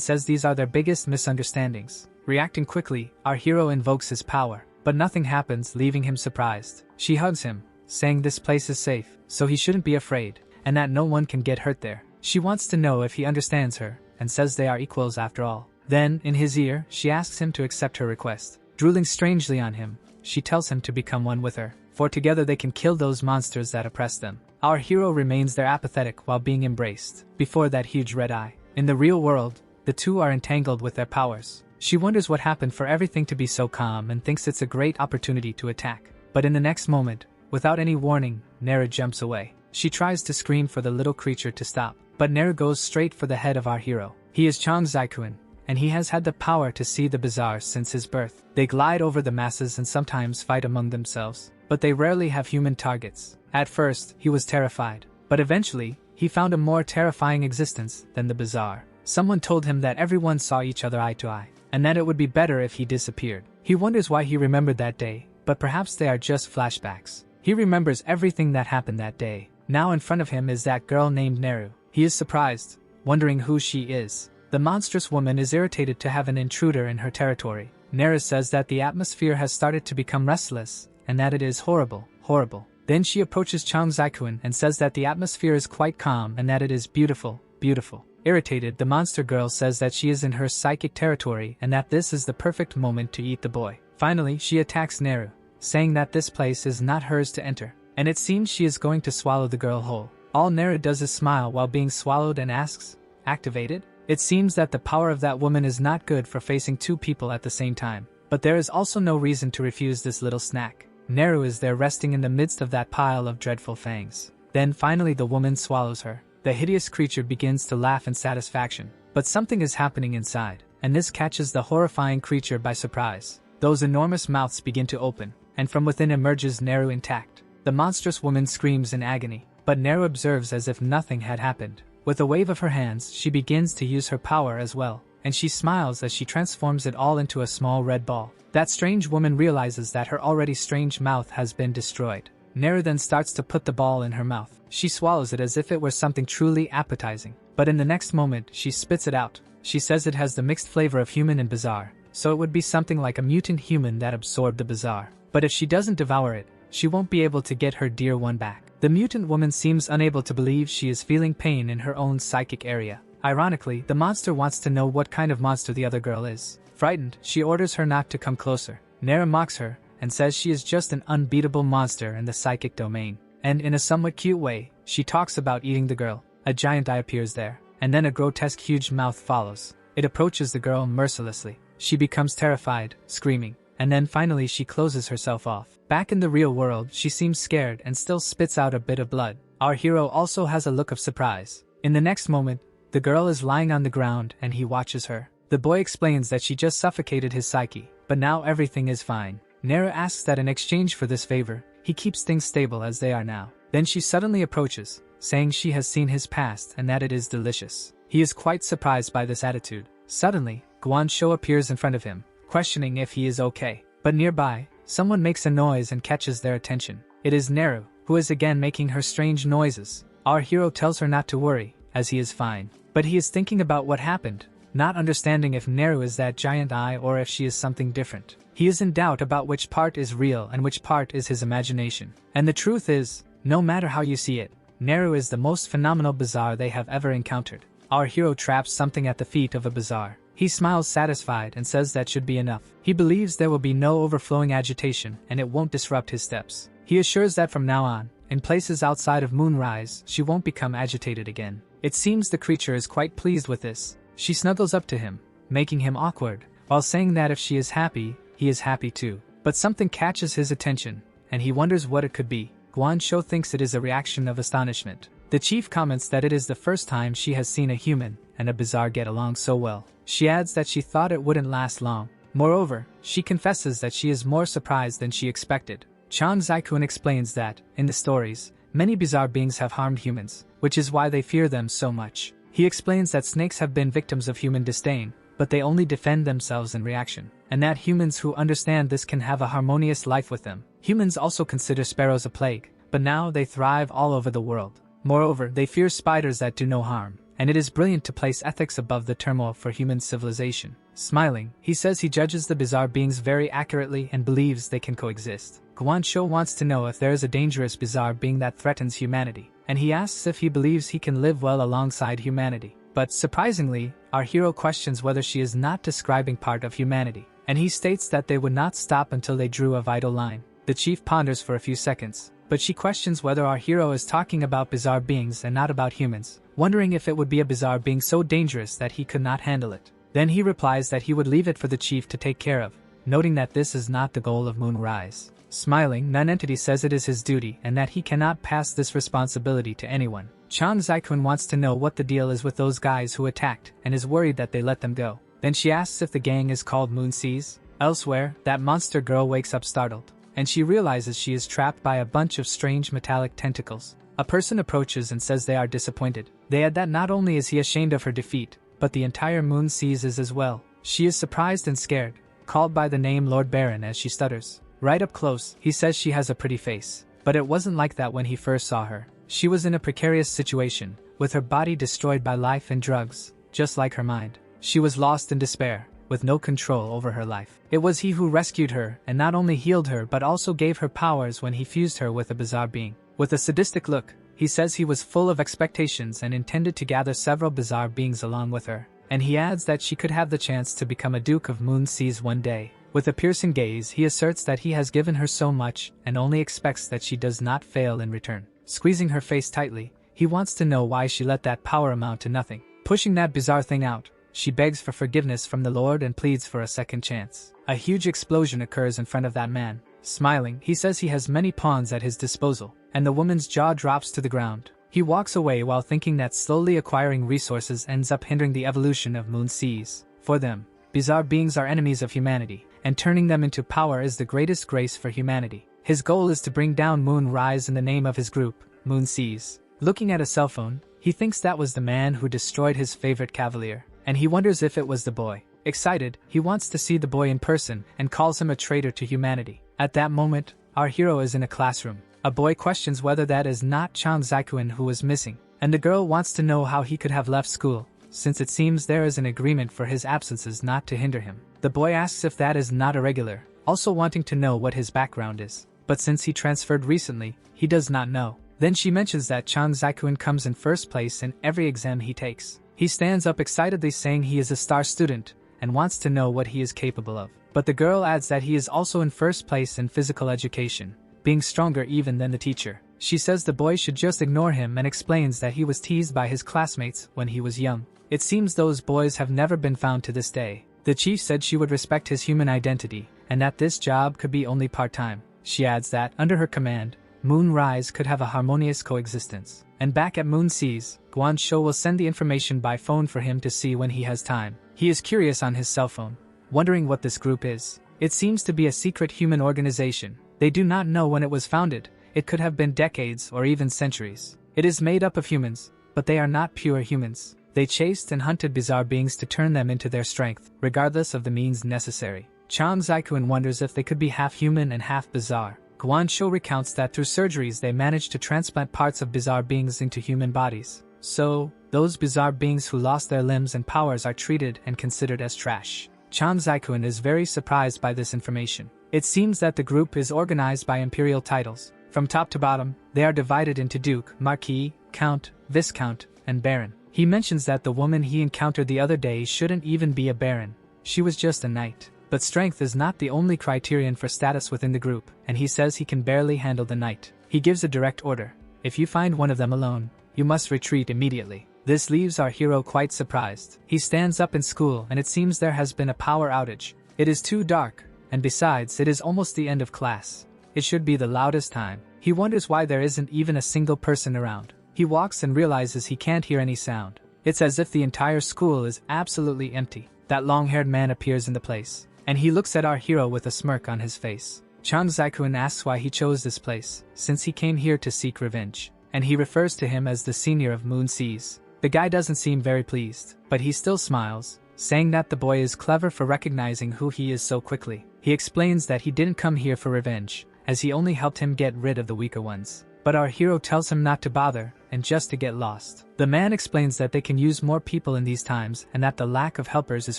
says these are their biggest misunderstandings. Reacting quickly, our hero invokes his power, but nothing happens, leaving him surprised. She hugs him, saying this place is safe, so he shouldn't be afraid, and that no one can get hurt there. She wants to know if he understands her, and says they are equals after all. Then, in his ear, she asks him to accept her request. Drooling strangely on him, she tells him to become one with her, for together they can kill those monsters that oppress them. Our hero remains there apathetic while being embraced, before that huge red eye. In the real world, the two are entangled with their powers. She wonders what happened for everything to be so calm and thinks it's a great opportunity to attack. But in the next moment, without any warning, Nera jumps away. She tries to scream for the little creature to stop, but Nera goes straight for the head of our hero. He is Chang Zaikuin, and he has had the power to see the bazaar since his birth. They glide over the masses and sometimes fight among themselves, but they rarely have human targets. At first, he was terrified, but eventually, he found a more terrifying existence than the bazaar. Someone told him that everyone saw each other eye to eye, and that it would be better if he disappeared. He wonders why he remembered that day, but perhaps they are just flashbacks. He remembers everything that happened that day. Now in front of him is that girl named Neru. He is surprised, wondering who she is. The monstrous woman is irritated to have an intruder in her territory. Neru says that the atmosphere has started to become restless, and that it is horrible, horrible. Then she approaches Chang Zaikuin and says that the atmosphere is quite calm and that it is beautiful, beautiful. Irritated, the monster girl says that she is in her psychic territory and that this is the perfect moment to eat the boy. Finally, she attacks Neru, saying that this place is not hers to enter, and it seems she is going to swallow the girl whole. All Neru does is smile while being swallowed and asks, "Activated?" It seems that the power of that woman is not good for facing two people at the same time, but there is also no reason to refuse this little snack. Neru is there resting in the midst of that pile of dreadful fangs. Then finally the woman swallows her. The hideous creature begins to laugh in satisfaction, but something is happening inside, and this catches the horrifying creature by surprise. Those enormous mouths begin to open, and from within emerges Neru intact. The monstrous woman screams in agony, but Neru observes as if nothing had happened. With a wave of her hands, she begins to use her power as well, and she smiles as she transforms it all into a small red ball. That strange woman realizes that her already strange mouth has been destroyed. Neru then starts to put the ball in her mouth. She swallows it as if it were something truly appetizing, but in the next moment she spits it out. She says it has the mixed flavor of human and bizarre, so it would be something like a mutant human that absorbed the bizarre. But if she doesn't devour it, she won't be able to get her dear one back. The mutant woman seems unable to believe she is feeling pain in her own psychic area. Ironically, the monster wants to know what kind of monster the other girl is. Frightened, she orders her not to come closer. Nera mocks her, and says she is just an unbeatable monster in the psychic domain. And in a somewhat cute way, she talks about eating the girl. A giant eye appears there, and then a grotesque huge mouth follows. It approaches the girl mercilessly. She becomes terrified, screaming, and then finally she closes herself off. Back in the real world, she seems scared and still spits out a bit of blood. Our hero also has a look of surprise. In the next moment, the girl is lying on the ground and he watches her. The boy explains that she just suffocated his psyche, but now everything is fine. Nera asks that in exchange for this favor, he keeps things stable as they are now. Then she suddenly approaches, saying she has seen his past and that it is delicious. He is quite surprised by this attitude. Suddenly, Guan Shou appears in front of him, questioning if he is okay. But nearby, someone makes a noise and catches their attention. It is Neru, who is again making her strange noises. Our hero tells her not to worry, as he is fine. But he is thinking about what happened, not understanding if Neru is that giant eye or if she is something different. He is in doubt about which part is real and which part is his imagination. And the truth is, no matter how you see it, Neru is the most phenomenal bazaar they have ever encountered. Our hero traps something at the feet of a bazaar. He smiles satisfied and says that should be enough. He believes there will be no overflowing agitation and it won't disrupt his steps. He assures that from now on, in places outside of Moonrise, she won't become agitated again. It seems the creature is quite pleased with this. She snuggles up to him, making him awkward, while saying that if she is happy, he is happy too. But something catches his attention, and he wonders what it could be. Guan Shou thinks it is a reaction of astonishment. The chief comments that it is the first time she has seen a human and a bazaar get along so well. She adds that she thought it wouldn't last long. Moreover, she confesses that she is more surprised than she expected. Chan Zaikun explains that, in the stories, many bizarre beings have harmed humans, which is why they fear them so much. He explains that snakes have been victims of human disdain, but they only defend themselves in reaction, and that humans who understand this can have a harmonious life with them. Humans also consider sparrows a plague, but now they thrive all over the world. Moreover, they fear spiders that do no harm, and it is brilliant to place ethics above the turmoil for human civilization. Smiling, he says he judges the bizarre beings very accurately and believes they can coexist. Guansho wants to know if there is a dangerous bizarre being that threatens humanity, and he asks if he believes he can live well alongside humanity. But surprisingly, our hero questions whether she is not describing part of humanity, and he states that they would not stop until they drew a vital line. The chief ponders for a few seconds, but she questions whether our hero is talking about bizarre beings and not about humans, wondering if it would be a bizarre being so dangerous that he could not handle it. Then he replies that he would leave it for the chief to take care of, noting that this is not the goal of Moonrise. Smiling, Nonentity says it is his duty and that he cannot pass this responsibility to anyone. Chan Zaikun wants to know what the deal is with those guys who attacked and is worried that they let them go. Then she asks if the gang is called Moonseas. Elsewhere, that monster girl wakes up startled, and she realizes she is trapped by a bunch of strange metallic tentacles. A person approaches and says they are disappointed. They add that not only is he ashamed of her defeat, but the entire Moonseas is as well. She is surprised and scared, called by the name Lord Baron as she stutters. Right up close, he says she has a pretty face, but it wasn't like that when he first saw her. She was in a precarious situation, with her body destroyed by life and drugs, just like her mind. She was lost in despair, with no control over her life. It was he who rescued her and not only healed her but also gave her powers when he fused her with a bizarre being. With a sadistic look, he says he was full of expectations and intended to gather several bizarre beings along with her, and he adds that she could have the chance to become a Duke of Moonseas one day. With a piercing gaze, he asserts that he has given her so much and only expects that she does not fail in return. Squeezing her face tightly, he wants to know why she let that power amount to nothing. Pushing that bizarre thing out, she begs for forgiveness from the Lord and pleads for a second chance. A huge explosion occurs in front of that man. Smiling, he says he has many pawns at his disposal, and the woman's jaw drops to the ground. He walks away while thinking that slowly acquiring resources ends up hindering the evolution of Moonseas. For them, bizarre beings are enemies of humanity, and turning them into power is the greatest grace for humanity. His goal is to bring down Moonrise in the name of his group, Moonseas. Looking at a cell phone, he thinks that was the man who destroyed his favorite cavalier, and he wonders if it was the boy. Excited, he wants to see the boy in person and calls him a traitor to humanity. At that moment, our hero is in a classroom. A boy questions whether that is not Chan Zaikun who was missing, and the girl wants to know how he could have left school, since it seems there is an agreement for his absences not to hinder him. The boy asks if that is not irregular, also wanting to know what his background is, but since he transferred recently, he does not know. Then she mentions that Chan Zaikun comes in first place in every exam he takes. He stands up excitedly saying he is a star student and wants to know what he is capable of. But the girl adds that he is also in first place in physical education, being stronger even than the teacher. She says the boy should just ignore him and explains that he was teased by his classmates when he was young. It seems those boys have never been found to this day. The chief said she would respect his human identity and that this job could be only part-time. She adds that, under her command, Moonrise could have a harmonious coexistence. And back at Moonseas, Guansho will send the information by phone for him to see when he has time. He is curious on his cell phone, wondering what this group is. It seems to be a secret human organization. They do not know when it was founded. It could have been decades or even centuries. It is made up of humans, but they are not pure humans. They chased and hunted bizarre beings to turn them into their strength, regardless of the means necessary. Chan Zaikun wonders if they could be half human and half bizarre. Guansho recounts that through surgeries they managed to transplant parts of bizarre beings into human bodies. So, those bizarre beings who lost their limbs and powers are treated and considered as trash. Chan Zaikun is very surprised by this information. It seems that the group is organized by imperial titles. From top to bottom, they are divided into Duke, Marquis, Count, Viscount, and Baron. He mentions that the woman he encountered the other day shouldn't even be a Baron. She was just a knight. But strength is not the only criterion for status within the group, and he says he can barely handle the knight. He gives a direct order. If you find one of them alone, you must retreat immediately. This leaves our hero quite surprised. He stands up in school and it seems there has been a power outage. It is too dark, and besides, it is almost the end of class. It should be the loudest time. He wonders why there isn't even a single person around. He walks and realizes he can't hear any sound. It's as if the entire school is absolutely empty. That long-haired man appears in the place, and he looks at our hero with a smirk on his face. Chan Zaikun asks why he chose this place, since he came here to seek revenge, and he refers to him as the senior of Moonseas. The guy doesn't seem very pleased, but he still smiles, saying that the boy is clever for recognizing who he is so quickly. He explains that he didn't come here for revenge, as he only helped him get rid of the weaker ones. But our hero tells him not to bother, and just to get lost. The man explains that they can use more people in these times and that the lack of helpers is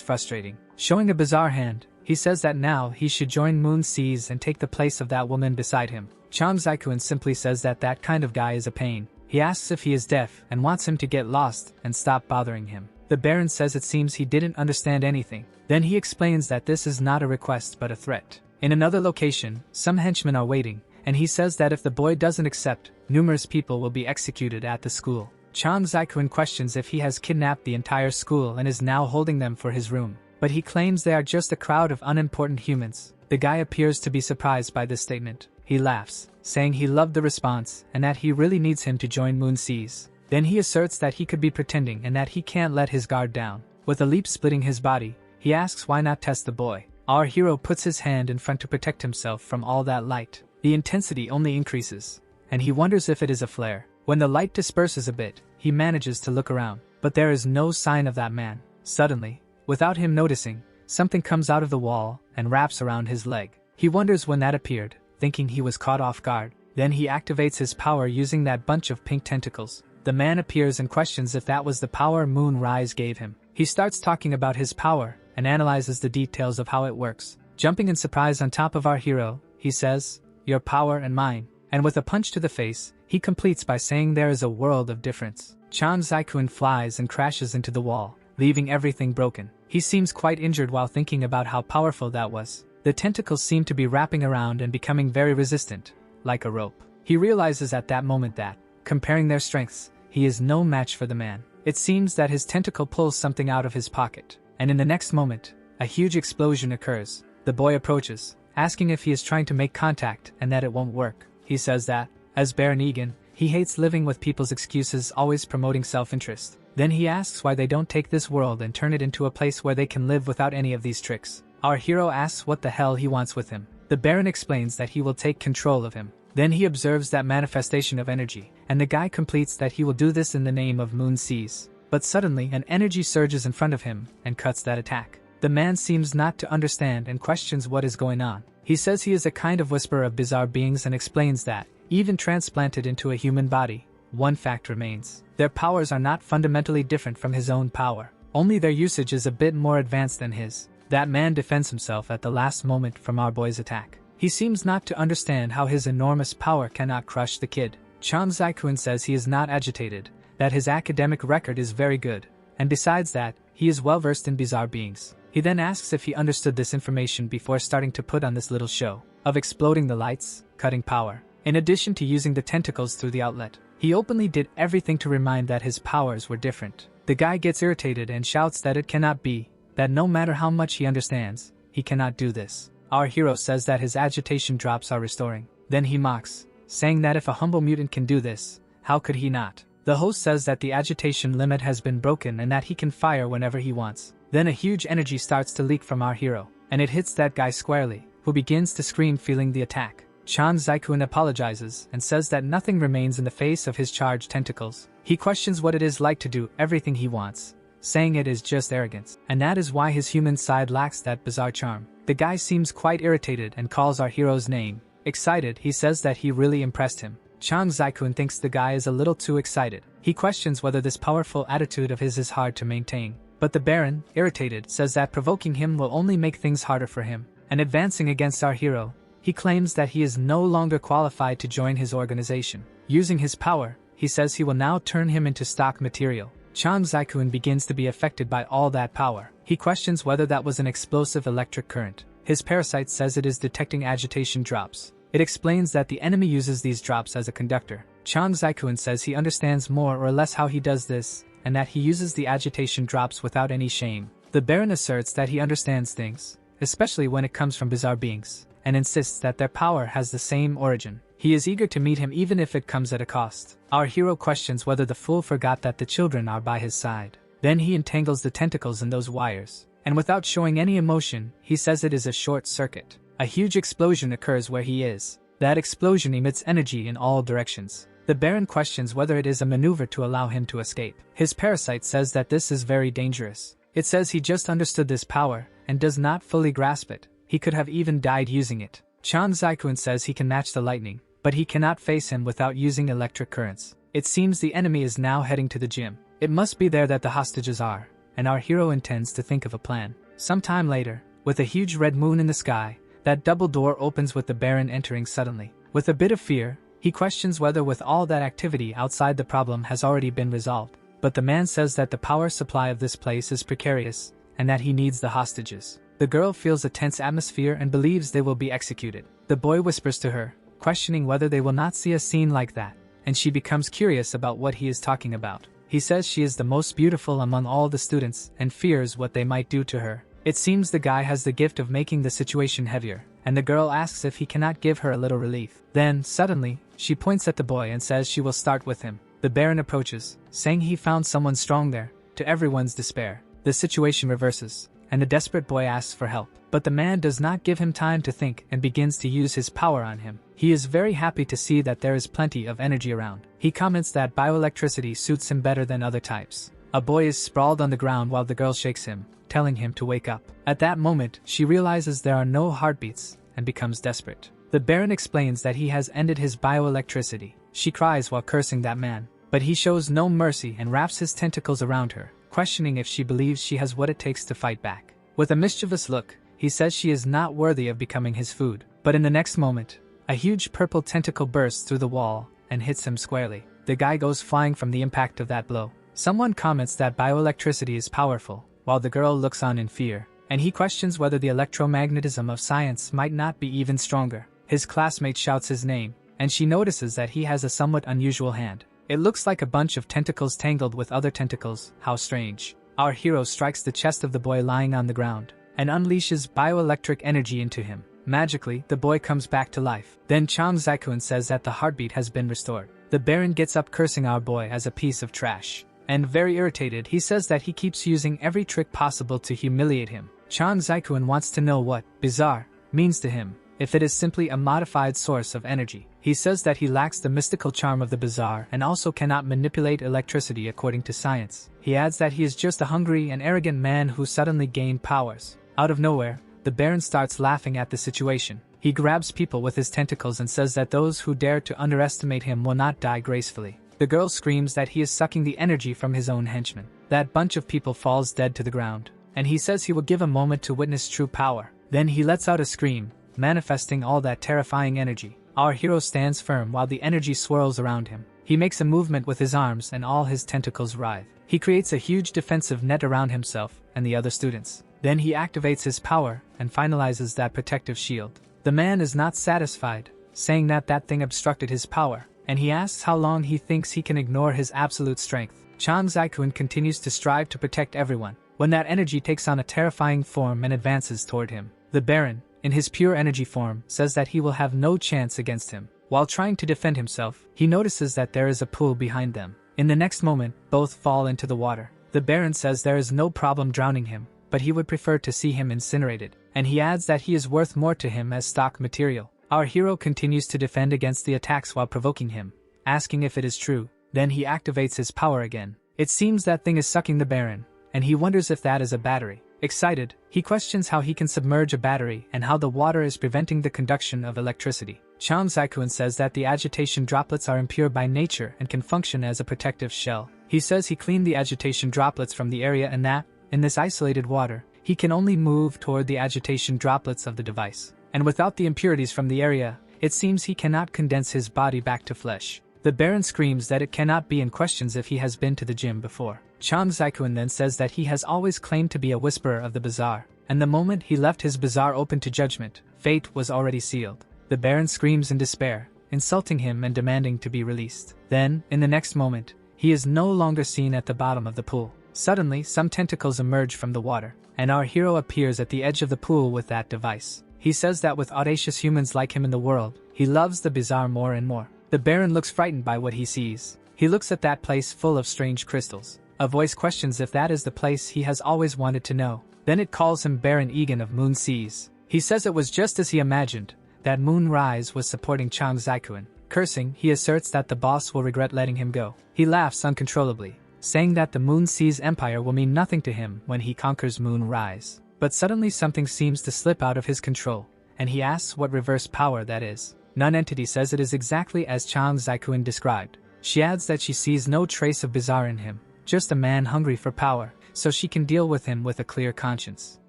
frustrating. Showing a bizarre hand, he says that now he should join Moon Seas and take the place of that woman beside him. Chang Zaikuan simply says that that kind of guy is a pain. He asks if he is deaf and wants him to get lost and stop bothering him. The Baron says it seems he didn't understand anything. Then he explains that this is not a request but a threat. In another location, some henchmen are waiting, and he says that if the boy doesn't accept, numerous people will be executed at the school. Chang Zaikuan questions if he has kidnapped the entire school and is now holding them for his room. But he claims they are just a crowd of unimportant humans. The guy appears to be surprised by this statement. He laughs, saying he loved the response and that he really needs him to join Moon Seas. Then he asserts that he could be pretending and that he can't let his guard down. With a leap splitting his body, he asks why not test the boy. Our hero puts his hand in front to protect himself from all that light. The intensity only increases, and he wonders if it is a flare. When the light disperses a bit, he manages to look around, but there is no sign of that man. Suddenly, without him noticing, something comes out of the wall and wraps around his leg. He wonders when that appeared, thinking he was caught off guard. Then he activates his power using that bunch of pink tentacles. The man appears and questions if that was the power Moonrise gave him. He starts talking about his power and analyzes the details of how it works. Jumping in surprise on top of our hero, he says, "Your power and mine." And with a punch to the face, he completes by saying there is a world of difference. Chang Zaikuan flies and crashes into the wall, leaving everything broken. He seems quite injured while thinking about how powerful that was. The tentacles seem to be wrapping around and becoming very resistant, like a rope. He realizes at that moment that, comparing their strengths, he is no match for the man. It seems that his tentacle pulls something out of his pocket, and in the next moment, a huge explosion occurs. The boy approaches, asking if he is trying to make contact and that it won't work. He says that, as Baron Egan, he hates living with people's excuses, always promoting self-interest. Then he asks why they don't take this world and turn it into a place where they can live without any of these tricks. Our hero asks what the hell he wants with him. The Baron explains that he will take control of him. Then he observes that manifestation of energy, and the guy completes that he will do this in the name of Moon Seas. But suddenly an energy surges in front of him and cuts that attack. The man seems not to understand and questions what is going on. He says he is a kind of whisperer of bizarre beings and explains that, even transplanted into a human body, one fact remains. Their powers are not fundamentally different from his own power. Only their usage is a bit more advanced than his. That man defends himself at the last moment from our boy's attack. He seems not to understand how his enormous power cannot crush the kid. Chang Zaikuan says he is not agitated, that his academic record is very good, and besides that, he is well versed in bizarre beings. He then asks if he understood this information before starting to put on this little show of exploding the lights, cutting power. In addition to using the tentacles through the outlet, he openly did everything to remind that his powers were different. The guy gets irritated and shouts that it cannot be, that no matter how much he understands, he cannot do this. Our hero says that his agitation drops are restoring. Then he mocks, saying that if a humble mutant can do this, how could he not? The host says that the agitation limit has been broken and that he can fire whenever he wants. Then a huge energy starts to leak from our hero, and it hits that guy squarely, who begins to scream feeling the attack. Chang Zaikuan apologizes and says that nothing remains in the face of his charged tentacles. He questions what it is like to do everything he wants, saying it is just arrogance, and that is why his human side lacks that bizarre charm. The guy seems quite irritated and calls our hero's name. Excited, he says that he really impressed him. Chang Zaikuan thinks the guy is a little too excited. He questions whether this powerful attitude of his is hard to maintain. But the Baron, irritated, says that provoking him will only make things harder for him. And advancing against our hero, he claims that he is no longer qualified to join his organization. Using his power, he says he will now turn him into stock material. Chang Zaikuan begins to be affected by all that power. He questions whether that was an explosive electric current. His parasite says it is detecting agitation drops. It explains that the enemy uses these drops as a conductor. Chang Zaikuan says he understands more or less how he does this, and that he uses the agitation drops without any shame. The Baron asserts that he understands things, especially when it comes from bizarre beings, and insists that their power has the same origin. He is eager to meet him even if it comes at a cost. Our hero questions whether the fool forgot that the children are by his side. Then he entangles the tentacles in those wires, and without showing any emotion, he says it is a short circuit. A huge explosion occurs where he is. That explosion emits energy in all directions. The Baron questions whether it is a maneuver to allow him to escape. His parasite says that this is very dangerous. It says he just understood this power, and does not fully grasp it. He could have even died using it. Chang Zaikuan says he can match the lightning, but he cannot face him without using electric currents. It seems the enemy is now heading to the gym. It must be there that the hostages are, and our hero intends to think of a plan. Sometime later, with a huge red moon in the sky, that double door opens with the Baron entering suddenly. With a bit of fear, he questions whether with all that activity outside the problem has already been resolved. But the man says that the power supply of this place is precarious, and that he needs the hostages. The girl feels a tense atmosphere and believes they will be executed. The boy whispers to her, questioning whether they will not see a scene like that, and she becomes curious about what he is talking about. He says she is the most beautiful among all the students and fears what they might do to her. It seems the guy has the gift of making the situation heavier, and the girl asks if he cannot give her a little relief. Then, suddenly, she points at the boy and says she will start with him. The Baron approaches, saying he found someone strong there, to everyone's despair. The situation reverses, and the desperate boy asks for help. But the man does not give him time to think and begins to use his power on him. He is very happy to see that there is plenty of energy around. He comments that bioelectricity suits him better than other types. A boy is sprawled on the ground while the girl shakes him, telling him to wake up. At that moment, she realizes there are no heartbeats and becomes desperate. The Baron explains that he has ended his bioelectricity. She cries while cursing that man, but he shows no mercy and wraps his tentacles around her, questioning if she believes she has what it takes to fight back. With a mischievous look, he says she is not worthy of becoming his food. But in the next moment, a huge purple tentacle bursts through the wall and hits him squarely. The guy goes flying from the impact of that blow. Someone comments that bioelectricity is powerful, while the girl looks on in fear, and he questions whether the electromagnetism of science might not be even stronger. His classmate shouts his name, and she notices that he has a somewhat unusual hand. It looks like a bunch of tentacles tangled with other tentacles. How strange. Our hero strikes the chest of the boy lying on the ground, and unleashes bioelectric energy into him. Magically, the boy comes back to life. Then Chang Zaikuan says that the heartbeat has been restored. The Baron gets up cursing our boy as a piece of trash. And very irritated, he says that he keeps using every trick possible to humiliate him. Chang Zaikuan wants to know what bizarre means to him, if it is simply a modified source of energy. He says that he lacks the mystical charm of the bizarre and also cannot manipulate electricity according to science. He adds that he is just a hungry and arrogant man who suddenly gained powers. Out of nowhere, the Baron starts laughing at the situation. He grabs people with his tentacles and says that those who dare to underestimate him will not die gracefully. The girl screams that he is sucking the energy from his own henchmen. That bunch of people falls dead to the ground, and he says he will give a moment to witness true power. Then he lets out a scream, manifesting all that terrifying energy. Our hero stands firm while the energy swirls around him. He makes a movement with his arms and all his tentacles writhe. He creates a huge defensive net around himself and the other students. Then he activates his power and finalizes that protective shield. The man is not satisfied, saying that that thing obstructed his power, and he asks how long he thinks he can ignore his absolute strength. Chang Zaikuan continues to strive to protect everyone, when that energy takes on a terrifying form and advances toward him. The Baron, in his pure energy form, says that he will have no chance against him. While trying to defend himself, he notices that there is a pool behind them. In the next moment, both fall into the water. The Baron says there is no problem drowning him, but he would prefer to see him incinerated, and he adds that he is worth more to him as stock material. Our hero continues to defend against the attacks while provoking him, asking if it is true. Then he activates his power again. It seems that thing is sucking the Baron, and he wonders if that is a battery. Excited, he questions how he can submerge a battery and how the water is preventing the conduction of electricity. Chang Zaikuan says that the agitation droplets are impure by nature and can function as a protective shell. He says he cleaned the agitation droplets from the area and that, in this isolated water, he can only move toward the agitation droplets of the device. And without the impurities from the area, it seems he cannot condense his body back to flesh. The Baron screams that it cannot be and questions if he has been to the gym before. Chang Zaikuan then says that he has always claimed to be a whisperer of the bizarre, and the moment he left his bizarre open to judgment, fate was already sealed. The Baron screams in despair, insulting him and demanding to be released. Then, in the next moment, he is no longer seen at the bottom of the pool. Suddenly, some tentacles emerge from the water, and our hero appears at the edge of the pool with that device. He says that with audacious humans like him in the world, he loves the bizarre more and more. The Baron looks frightened by what he sees. He looks at that place full of strange crystals. A voice questions if that is the place he has always wanted to know. Then it calls him Baron Egan of Moon Seas. He says it was just as he imagined, that Moon Rise was supporting Chang Zaikuan. Cursing, he asserts that the boss will regret letting him go. He laughs uncontrollably, saying that the Moon Seas Empire will mean nothing to him when he conquers Moon Rise. But suddenly something seems to slip out of his control, and he asks what reverse power that is. Non-entity says it is exactly as Chang Zaikuan described. She adds that she sees no trace of bizarre in him, just a man hungry for power, so she can deal with him with a clear conscience.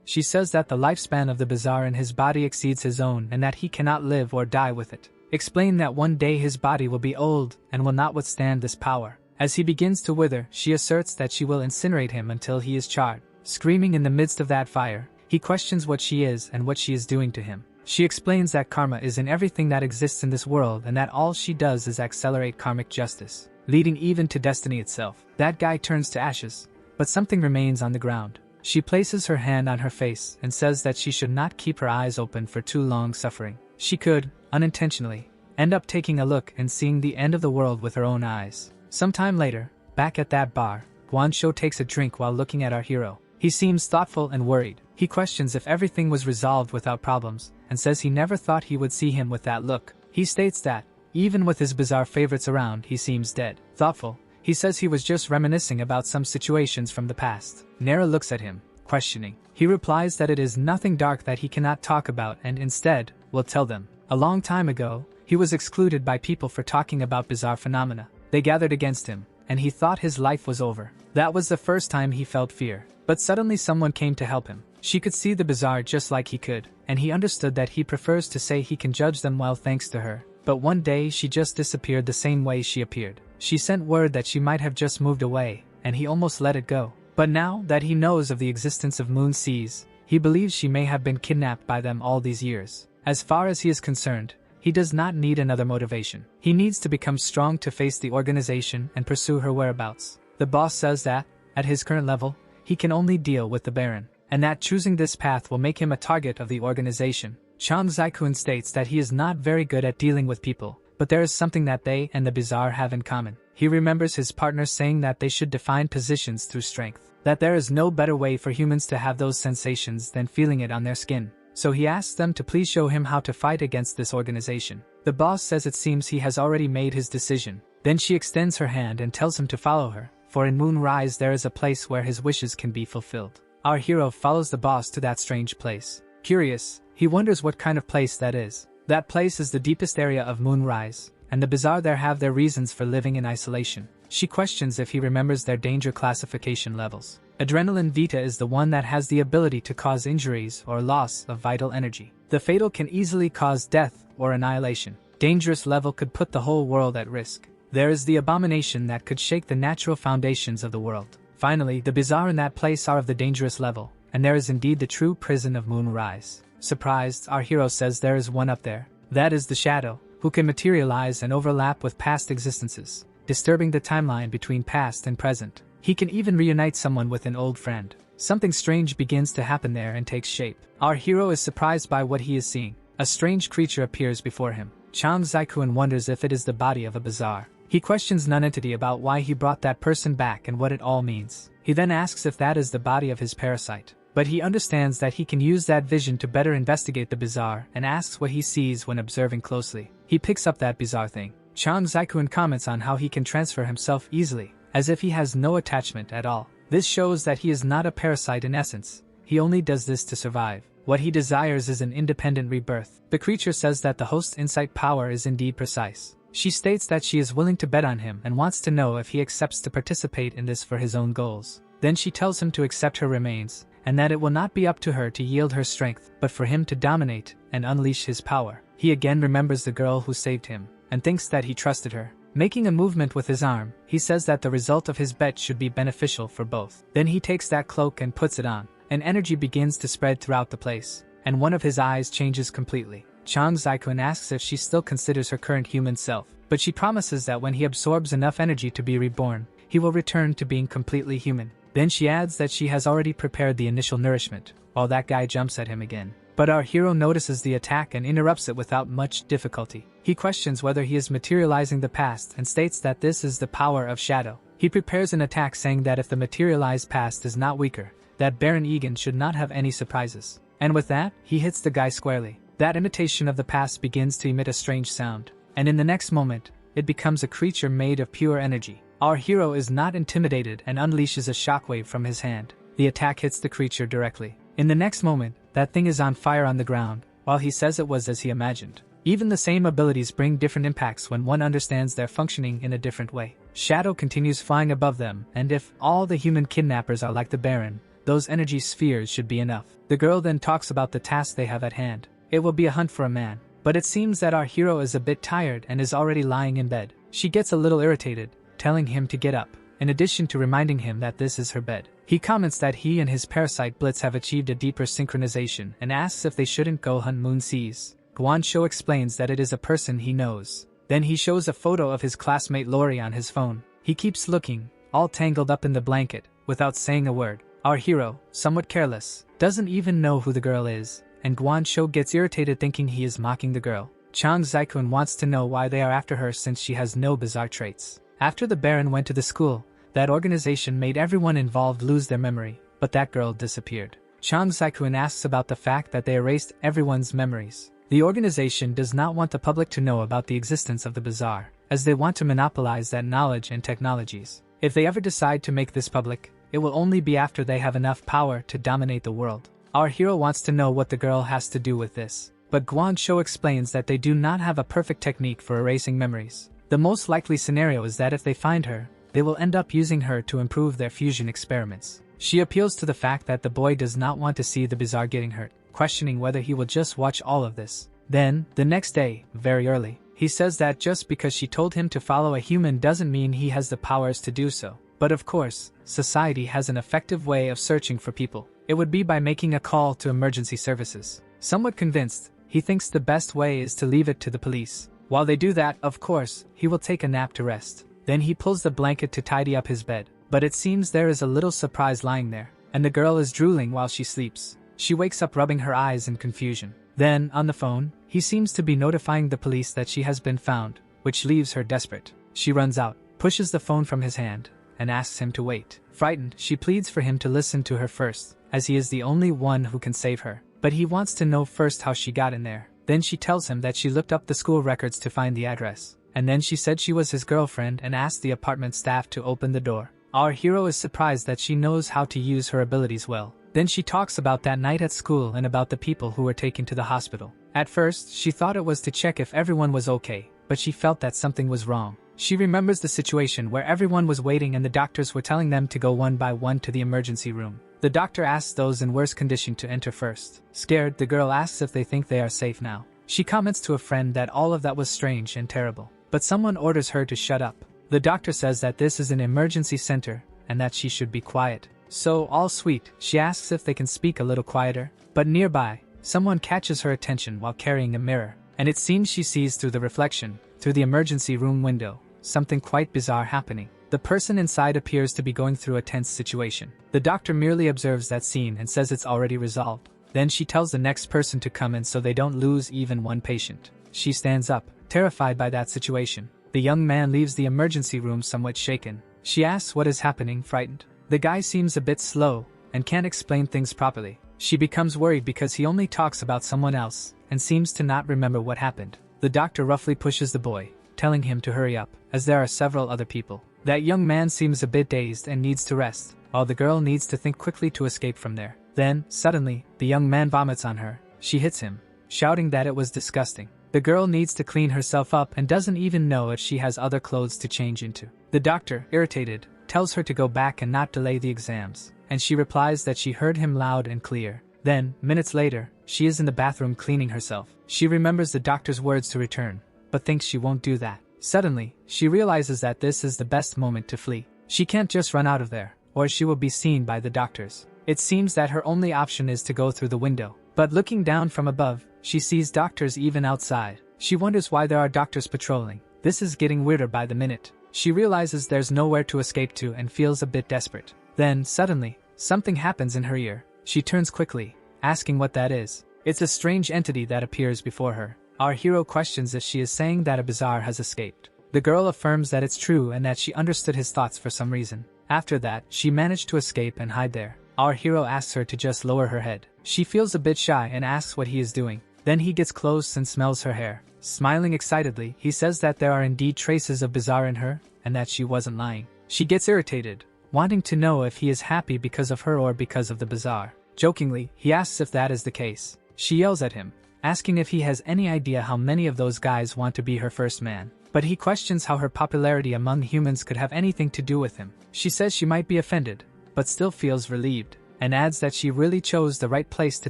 She says that the lifespan of the bizarre in his body exceeds his own and that he cannot live or die with it. Explain that one day his body will be old and will not withstand this power. As he begins to wither, she asserts that she will incinerate him until he is charred. Screaming in the midst of that fire, he questions what she is and what she is doing to him. She explains that karma is in everything that exists in this world and that all she does is accelerate karmic justice, leading even to destiny itself. That guy turns to ashes, but something remains on the ground. She places her hand on her face and says that she should not keep her eyes open for too long suffering. She could, unintentionally, end up taking a look and seeing the end of the world with her own eyes. Sometime later, back at that bar, Guanshou takes a drink while looking at our hero. He seems thoughtful and worried. He questions if everything was resolved without problems, and says he never thought he would see him with that look. He states that, even with his bizarre favorites around, he seems dead. Thoughtful, he says he was just reminiscing about some situations from the past. Nera looks at him, questioning. He replies that it is nothing dark that he cannot talk about and instead, will tell them. A long time ago, he was excluded by people for talking about bizarre phenomena. They gathered against him, and he thought his life was over. That was the first time he felt fear. But suddenly someone came to help him. She could see the bizarre just like he could, and he understood that he prefers to say he can judge them well thanks to her. But one day she just disappeared the same way she appeared. She sent word that she might have just moved away, and he almost let it go. But now that he knows of the existence of moon seas, he believes she may have been kidnapped by them all these years. As far as he is concerned, he does not need another motivation. He needs to become strong to face the organization and pursue her whereabouts. The boss says that, at his current level, he can only deal with the Baron, and that choosing this path will make him a target of the organization. Chang Zaikun states that he is not very good at dealing with people, but there is something that they and the bizarre have in common. He remembers his partner saying that they should define positions through strength, that there is no better way for humans to have those sensations than feeling it on their skin. So he asks them to please show him how to fight against this organization. The boss says it seems he has already made his decision. Then she extends her hand and tells him to follow her, for in Moonrise there is a place where his wishes can be fulfilled. Our hero follows the boss to that strange place. Curious, he wonders what kind of place that is. That place is the deepest area of Moonrise, and the bizarre there have their reasons for living in isolation. She questions if he remembers their danger classification levels. Adrenaline Vita is the one that has the ability to cause injuries or loss of vital energy. The fatal can easily cause death or annihilation. Dangerous level could put the whole world at risk. There is the abomination that could shake the natural foundations of the world. Finally, the bizarre in that place are of the dangerous level, and there is indeed the true prison of Moonrise. Surprised, our hero says there is one up there. That is the Shadow, who can materialize and overlap with past existences, disturbing the timeline between past and present. He can even reunite someone with an old friend. Something strange begins to happen there and takes shape. Our hero is surprised by what he is seeing. A strange creature appears before him. Chang Zaikun wonders if it is the body of a bizarre. He questions nonentity about why he brought that person back and what it all means. He then asks if that is the body of his parasite. But he understands that he can use that vision to better investigate the bizarre and asks what he sees when observing closely. He picks up that bizarre thing. Chang Zaikun comments on how he can transfer himself easily, as if he has no attachment at all. This shows that he is not a parasite in essence. He only does this to survive. What he desires is an independent rebirth. The creature says that the host's insight power is indeed precise. She states that she is willing to bet on him and wants to know if he accepts to participate in this for his own goals. Then she tells him to accept her remains, and that it will not be up to her to yield her strength, but for him to dominate and unleash his power. He again remembers the girl who saved him, and thinks that he trusted her. Making a movement with his arm, he says that the result of his bet should be beneficial for both. Then he takes that cloak and puts it on. An energy begins to spread throughout the place, and one of his eyes changes completely. Chang Zaikun asks if she still considers her current human self, but she promises that when he absorbs enough energy to be reborn, he will return to being completely human. Then she adds that she has already prepared the initial nourishment, while that guy jumps at him again. But our hero notices the attack and interrupts it without much difficulty. He questions whether he is materializing the past and states that this is the power of shadow. He prepares an attack saying that if the materialized past is not weaker, that Baron Egan should not have any surprises. And with that, he hits the guy squarely. That imitation of the past begins to emit a strange sound, and in the next moment, it becomes a creature made of pure energy. Our hero is not intimidated and unleashes a shockwave from his hand. The attack hits the creature directly. In the next moment, that thing is on fire on the ground, while he says it was as he imagined. Even the same abilities bring different impacts when one understands their functioning in a different way. Shadow continues flying above them, and if all the human kidnappers are like the Baron, those energy spheres should be enough. The girl then talks about the task they have at hand. It will be a hunt for a man. But it seems that our hero is a bit tired and is already lying in bed. She gets a little irritated, telling him to get up, in addition to reminding him that this is her bed. He comments that he and his parasite Blitz have achieved a deeper synchronization and asks if they shouldn't go hunt moon seas. Guansho explains that it is a person he knows. Then he shows a photo of his classmate Lori on his phone. He keeps looking, all tangled up in the blanket, without saying a word. Our hero, somewhat careless, doesn't even know who the girl is, and Guansho gets irritated thinking he is mocking the girl. Chang Zaikun wants to know why they are after her since she has no bizarre traits. After the Baron went to the school, that organization made everyone involved lose their memory, but that girl disappeared. Chang Zaikun asks about the fact that they erased everyone's memories. The organization does not want the public to know about the existence of the Bazaar, as they want to monopolize that knowledge and technologies. If they ever decide to make this public, it will only be after they have enough power to dominate the world. Our hero wants to know what the girl has to do with this, but Guansho explains that they do not have a perfect technique for erasing memories. The most likely scenario is that if they find her, they will end up using her to improve their fusion experiments. She appeals to the fact that the boy does not want to see the Bazaar getting hurt, questioning whether he will just watch all of this. Then, the next day, very early, he says that just because she told him to follow a human doesn't mean he has the powers to do so. But of course, society has an effective way of searching for people. It would be by making a call to emergency services. Somewhat convinced, he thinks the best way is to leave it to the police. While they do that, of course, he will take a nap to rest. Then he pulls the blanket to tidy up his bed. But it seems there is a little surprise lying there, and the girl is drooling while she sleeps. She wakes up rubbing her eyes in confusion. Then, on the phone, he seems to be notifying the police that she has been found, which leaves her desperate. She runs out, pushes the phone from his hand, and asks him to wait. Frightened, she pleads for him to listen to her first, as he is the only one who can save her. But he wants to know first how she got in there. Then she tells him that she looked up the school records to find the address. And then she said she was his girlfriend and asked the apartment staff to open the door. Our hero is surprised that she knows how to use her abilities well. Then she talks about that night at school and about the people who were taken to the hospital. At first, she thought it was to check if everyone was okay, but she felt that something was wrong. She remembers the situation where everyone was waiting and the doctors were telling them to go one by one to the emergency room. The doctor asks those in worse condition to enter first. Scared, the girl asks if they think they are safe now. She comments to a friend that all of that was strange and terrible, but someone orders her to shut up. The doctor says that this is an emergency center and that she should be quiet. So, all sweet, she asks if they can speak a little quieter. But nearby, someone catches her attention while carrying a mirror, and it seems she sees through the reflection, through the emergency room window, something quite bizarre happening. The person inside appears to be going through a tense situation. The doctor merely observes that scene and says it's already resolved. Then she tells the next person to come in so they don't lose even one patient. She stands up, terrified by that situation. The young man leaves the emergency room somewhat shaken. She asks what is happening, frightened. The guy seems a bit slow and can't explain things properly. She becomes worried because he only talks about someone else and seems to not remember what happened. The doctor roughly pushes the boy, telling him to hurry up, as there are several other people. That young man seems a bit dazed and needs to rest, while the girl needs to think quickly to escape from there. Then, suddenly, the young man vomits on her. She hits him, shouting that it was disgusting. The girl needs to clean herself up and doesn't even know if she has other clothes to change into. The doctor, irritated, tells her to go back and not delay the exams, and she replies that she heard him loud and clear. Then, minutes later, she is in the bathroom cleaning herself. She remembers the doctor's words to return, but thinks she won't do that. Suddenly, she realizes that this is the best moment to flee. She can't just run out of there, or she will be seen by the doctors. It seems that her only option is to go through the window. But looking down from above, she sees doctors even outside. She wonders why there are doctors patrolling. This is getting weirder by the minute. She realizes there's nowhere to escape to and feels a bit desperate. Then, suddenly, something happens in her ear. She turns quickly, asking what that is. It's a strange entity that appears before her. Our hero questions if she is saying that a bazaar has escaped. The girl affirms that it's true and that she understood his thoughts for some reason. After that, she managed to escape and hide there. Our hero asks her to just lower her head. She feels a bit shy and asks what he is doing. Then he gets close and smells her hair. Smiling excitedly, he says that there are indeed traces of bazaar in her, and that she wasn't lying. She gets irritated, wanting to know if he is happy because of her or because of the bazaar. Jokingly, he asks if that is the case. She yells at him, asking if he has any idea how many of those guys want to be her first man. But he questions how her popularity among humans could have anything to do with him. She says she might be offended, but still feels relieved, and adds that she really chose the right place to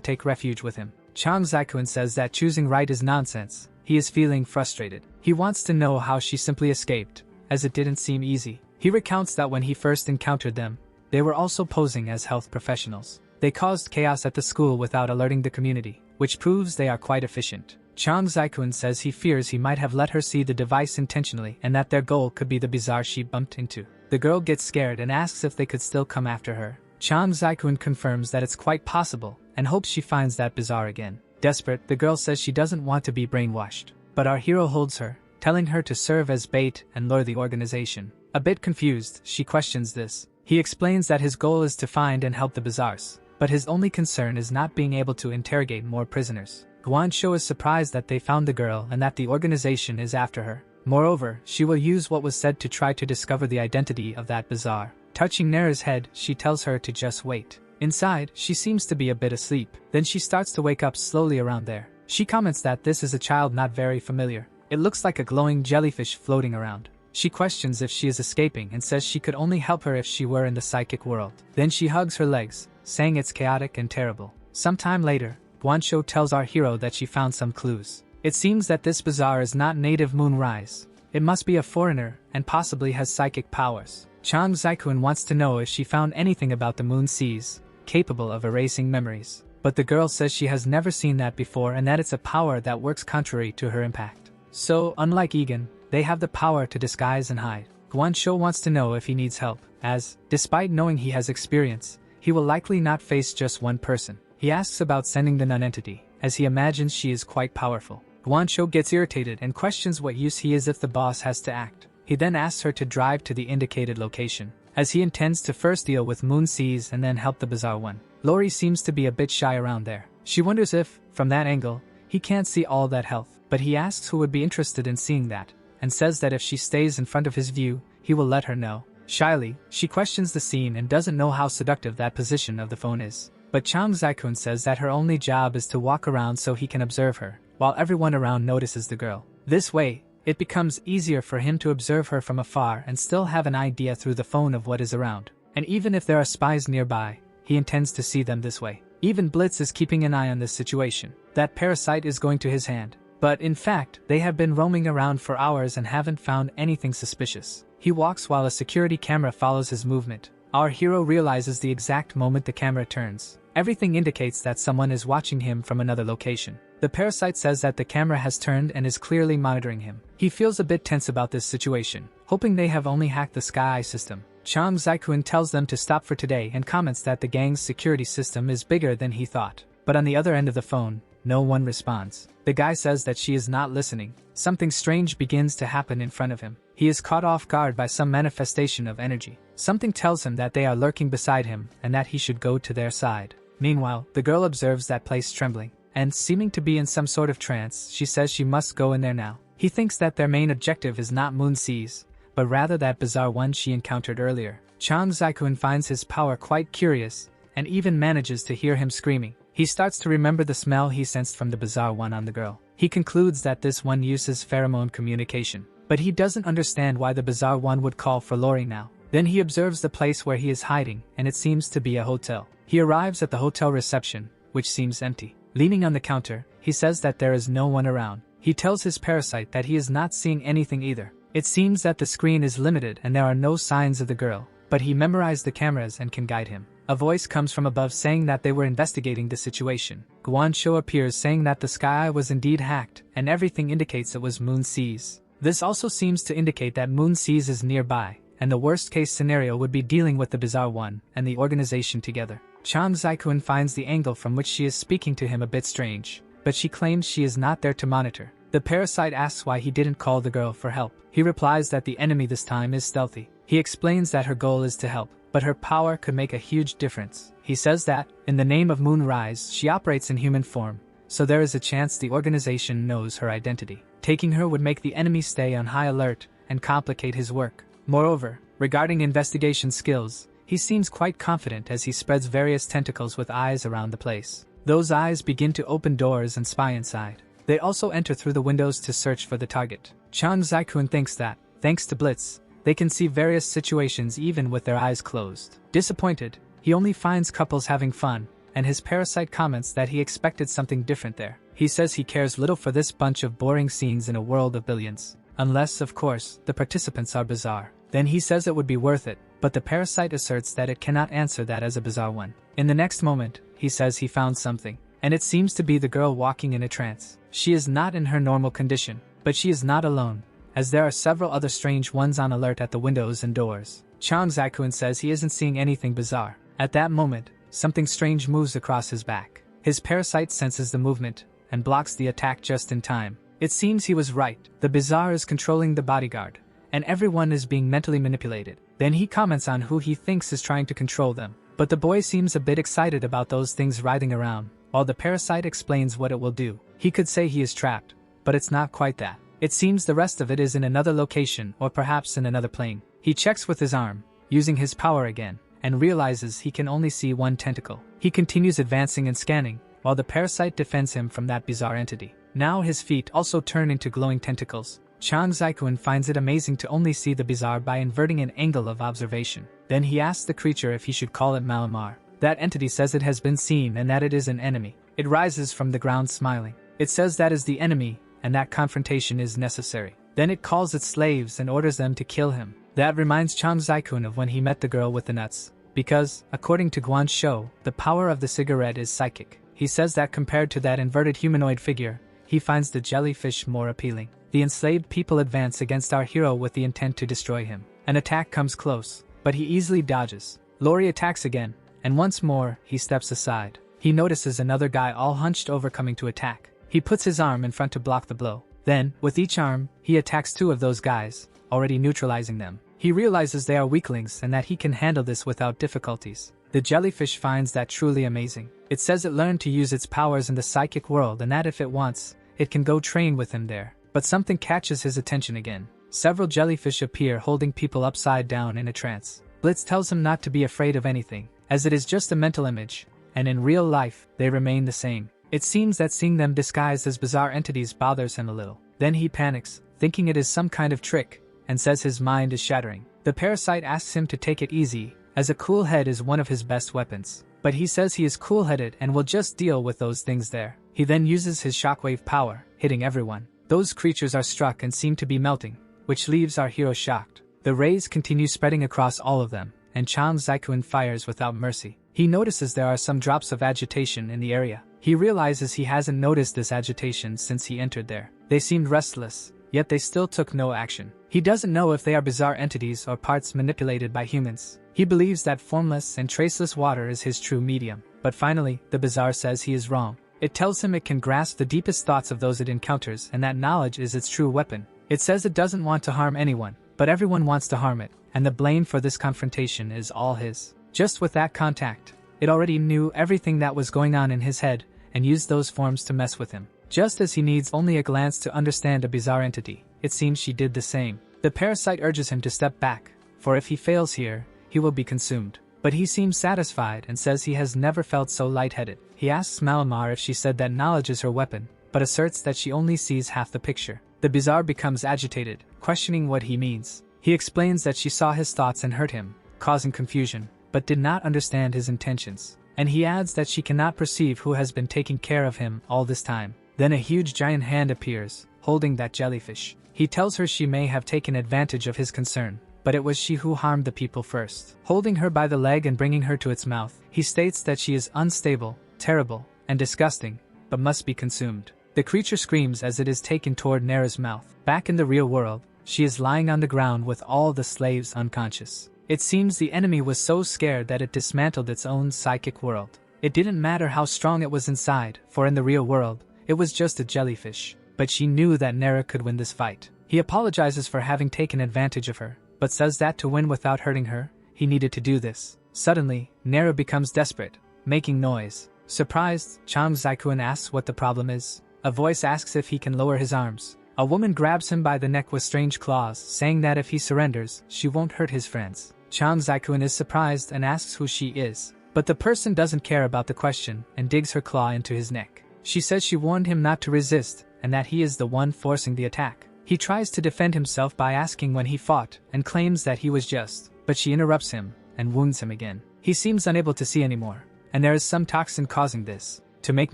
take refuge with him. Chang Zaikuan says that choosing right is nonsense. He is feeling frustrated. He wants to know how she simply escaped, as it didn't seem easy. He recounts that when he first encountered them, they were also posing as health professionals. They caused chaos at the school without alerting the community, which proves they are quite efficient. Chang Zaikuan says he fears he might have let her see the device intentionally and that their goal could be the bazaar she bumped into. The girl gets scared and asks if they could still come after her. Chang Zaikuan confirms that it's quite possible and hopes she finds that bazaar again. Desperate, the girl says she doesn't want to be brainwashed, but our hero holds her, telling her to serve as bait and lure the organization. A bit confused, she questions this. He explains that his goal is to find and help the bazaars, but his only concern is not being able to interrogate more prisoners. Guan Shou is surprised that they found the girl and that the organization is after her. Moreover, she will use what was said to try to discover the identity of that bazaar. Touching Nera's head, she tells her to just wait. Inside, she seems to be a bit asleep. Then she starts to wake up slowly around there. She comments that this is a child not very familiar. It looks like a glowing jellyfish floating around. She questions if she is escaping and says she could only help her if she were in the psychic world. Then she hugs her legs, saying it's chaotic and terrible. Sometime later, Guan Shou tells our hero that she found some clues. It seems that this bazaar is not native Moonrise. It must be a foreigner and possibly has psychic powers. Chang Zaikuan wants to know if she found anything about the moon seas, capable of erasing memories. But the girl says she has never seen that before and that it's a power that works contrary to her impact. So, unlike Egan, they have the power to disguise and hide. Guan Shou wants to know if he needs help, as, despite knowing he has experience, he will likely not face just one person. He asks about sending the non-entity, as he imagines she is quite powerful. Guan Shou gets irritated and questions what use he is if the boss has to act. He then asks her to drive to the indicated location, as he intends to first deal with Moon Seas and then help the Bazaar one. Lori seems to be a bit shy around there. She wonders if, from that angle, he can't see all that health, but he asks who would be interested in seeing that, and says that if she stays in front of his view, he will let her know. Shyly, she questions the scene and doesn't know how seductive that position of the phone is. But Chang Zaikun says that her only job is to walk around so he can observe her, while everyone around notices the girl. This way, it becomes easier for him to observe her from afar and still have an idea through the phone of what is around. And even if there are spies nearby, he intends to see them this way. Even Blitz is keeping an eye on this situation. That parasite is going to his hand. But in fact, they have been roaming around for hours and haven't found anything suspicious. He walks while a security camera follows his movement. Our hero realizes the exact moment the camera turns. Everything indicates that someone is watching him from another location. The parasite says that the camera has turned and is clearly monitoring him. He feels a bit tense about this situation, hoping they have only hacked the Sky Eye system. Chang Zaikun tells them to stop for today and comments that the gang's security system is bigger than he thought. But on the other end of the phone, no one responds. The guy says that she is not listening. Something strange begins to happen in front of him. He is caught off guard by some manifestation of energy. Something tells him that they are lurking beside him and that he should go to their side. Meanwhile, the girl observes that place trembling, and seeming to be in some sort of trance, she says she must go in there now. He thinks that their main objective is not Moon Seas, but rather that bizarre one she encountered earlier. Chang Zaikun finds his power quite curious, and even manages to hear him screaming. He starts to remember the smell he sensed from the bizarre one on the girl. He concludes that this one uses pheromone communication, but he doesn't understand why the bizarre one would call for Lori now. Then he observes the place where he is hiding, and it seems to be a hotel. He arrives at the hotel reception, which seems empty. Leaning on the counter, he says that there is no one around. He tells his parasite that he is not seeing anything either. It seems that the screen is limited and there are no signs of the girl, but he memorized the cameras and can guide him. A voice comes from above saying that they were investigating the situation. Guan Shou appears saying that the Sky Eye was indeed hacked, and everything indicates it was Moon Seas. This also seems to indicate that Moon Seas is nearby, and the worst-case scenario would be dealing with the Bizarre One and the organization together. Chang Zaikun finds the angle from which she is speaking to him a bit strange, but she claims she is not there to monitor. The parasite asks why he didn't call the girl for help. He replies that the enemy this time is stealthy. He explains that her goal is to help, but her power could make a huge difference. He says that, in the name of Moonrise, she operates in human form, so there is a chance the organization knows her identity. Taking her would make the enemy stay on high alert and complicate his work. Moreover, regarding investigation skills, he seems quite confident as he spreads various tentacles with eyes around the place. Those eyes begin to open doors and spy inside. They also enter through the windows to search for the target. Chang Zaikun thinks that, thanks to Blitz, they can see various situations even with their eyes closed. Disappointed, he only finds couples having fun, and his parasite comments that he expected something different there. He says he cares little for this bunch of boring scenes in a world of billions. Unless, of course, the participants are bizarre. Then he says it would be worth it, but the parasite asserts that it cannot answer that as a bizarre one. In the next moment, he says he found something, and it seems to be the girl walking in a trance. She is not in her normal condition, but she is not alone, as there are several other strange ones on alert at the windows and doors. Chang Zaikun says he isn't seeing anything bizarre. At that moment, something strange moves across his back. His parasite senses the movement, and blocks the attack just in time. It seems he was right. The bizarre is controlling the bodyguard, and everyone is being mentally manipulated. Then he comments on who he thinks is trying to control them. But the boy seems a bit excited about those things writhing around, while the parasite explains what it will do. He could say he is trapped, but it's not quite that. It seems the rest of it is in another location or perhaps in another plane. He checks with his arm, using his power again, and realizes he can only see one tentacle. He continues advancing and scanning, while the parasite defends him from that bizarre entity. Now his feet also turn into glowing tentacles. Chang Zaikun finds it amazing to only see the bizarre by inverting an angle of observation. Then he asks the creature if he should call it Malamar. That entity says it has been seen and that it is an enemy. It rises from the ground smiling. It says that is the enemy, and that confrontation is necessary. Then it calls its slaves and orders them to kill him. That reminds Chang Zaikun of when he met the girl with the nuts. Because, according to Guan Shou, the power of the cigarette is psychic. He says that compared to that inverted humanoid figure, he finds the jellyfish more appealing. The enslaved people advance against our hero with the intent to destroy him. An attack comes close, but he easily dodges. Lori attacks again, and once more, he steps aside. He notices another guy all hunched over coming to attack. He puts his arm in front to block the blow. Then, with each arm, he attacks two of those guys, already neutralizing them. He realizes they are weaklings and that he can handle this without difficulties. The jellyfish finds that truly amazing. It says it learned to use its powers in the psychic world and that if it wants, it can go train with him there. But something catches his attention again. Several jellyfish appear holding people upside down in a trance. Blitz tells him not to be afraid of anything, as it is just a mental image, and in real life, they remain the same. It seems that seeing them disguised as bizarre entities bothers him a little. Then he panics, thinking it is some kind of trick, and says his mind is shattering. The parasite asks him to take it easy, as a cool head is one of his best weapons. But he says he is cool-headed and will just deal with those things there. He then uses his shockwave power, hitting everyone. Those creatures are struck and seem to be melting, which leaves our hero shocked. The rays continue spreading across all of them, and Chang Zaikun fires without mercy. He notices there are some drops of agitation in the area. He realizes he hasn't noticed this agitation since he entered there. They seemed restless, yet they still took no action. He doesn't know if they are bizarre entities or parts manipulated by humans. He believes that formless and traceless water is his true medium. But finally, the bizarre says he is wrong. It tells him it can grasp the deepest thoughts of those it encounters and that knowledge is its true weapon. It says it doesn't want to harm anyone, but everyone wants to harm it, and the blame for this confrontation is all his. Just with that contact, it already knew everything that was going on in his head and used those forms to mess with him. Just as he needs only a glance to understand a bizarre entity, it seems she did the same. The parasite urges him to step back, for if he fails here, he will be consumed. But he seems satisfied and says he has never felt so lightheaded. He asks Malamar if she said that knowledge is her weapon, but asserts that she only sees half the picture. The bizarre becomes agitated, questioning what he means. He explains that she saw his thoughts and heard him, causing confusion, but did not understand his intentions. And he adds that she cannot perceive who has been taking care of him all this time. Then a huge giant hand appears, holding that jellyfish. He tells her she may have taken advantage of his concern, but it was she who harmed the people first. Holding her by the leg and bringing her to its mouth, he states that she is unstable, terrible, and disgusting, but must be consumed. The creature screams as it is taken toward Nera's mouth. Back in the real world, she is lying on the ground with all the slaves unconscious. It seems the enemy was so scared that it dismantled its own psychic world. It didn't matter how strong it was inside, for in the real world, it was just a jellyfish. But she knew that Nera could win this fight. He apologizes for having taken advantage of her, but says that to win without hurting her, he needed to do this. Suddenly, Nera becomes desperate, making noise. Surprised, Chang Zaikun asks what the problem is. A voice asks if he can lower his arms. A woman grabs him by the neck with strange claws, saying that if he surrenders, she won't hurt his friends. Chang Zaikun is surprised and asks who she is, But the person doesn't care about the question and digs her claw into his neck. She says she warned him not to resist and that he is the one forcing the attack. He tries to defend himself by asking when he fought and claims that he was just, but she interrupts him and wounds him again. He seems unable to see anymore, and there is some toxin causing this. To make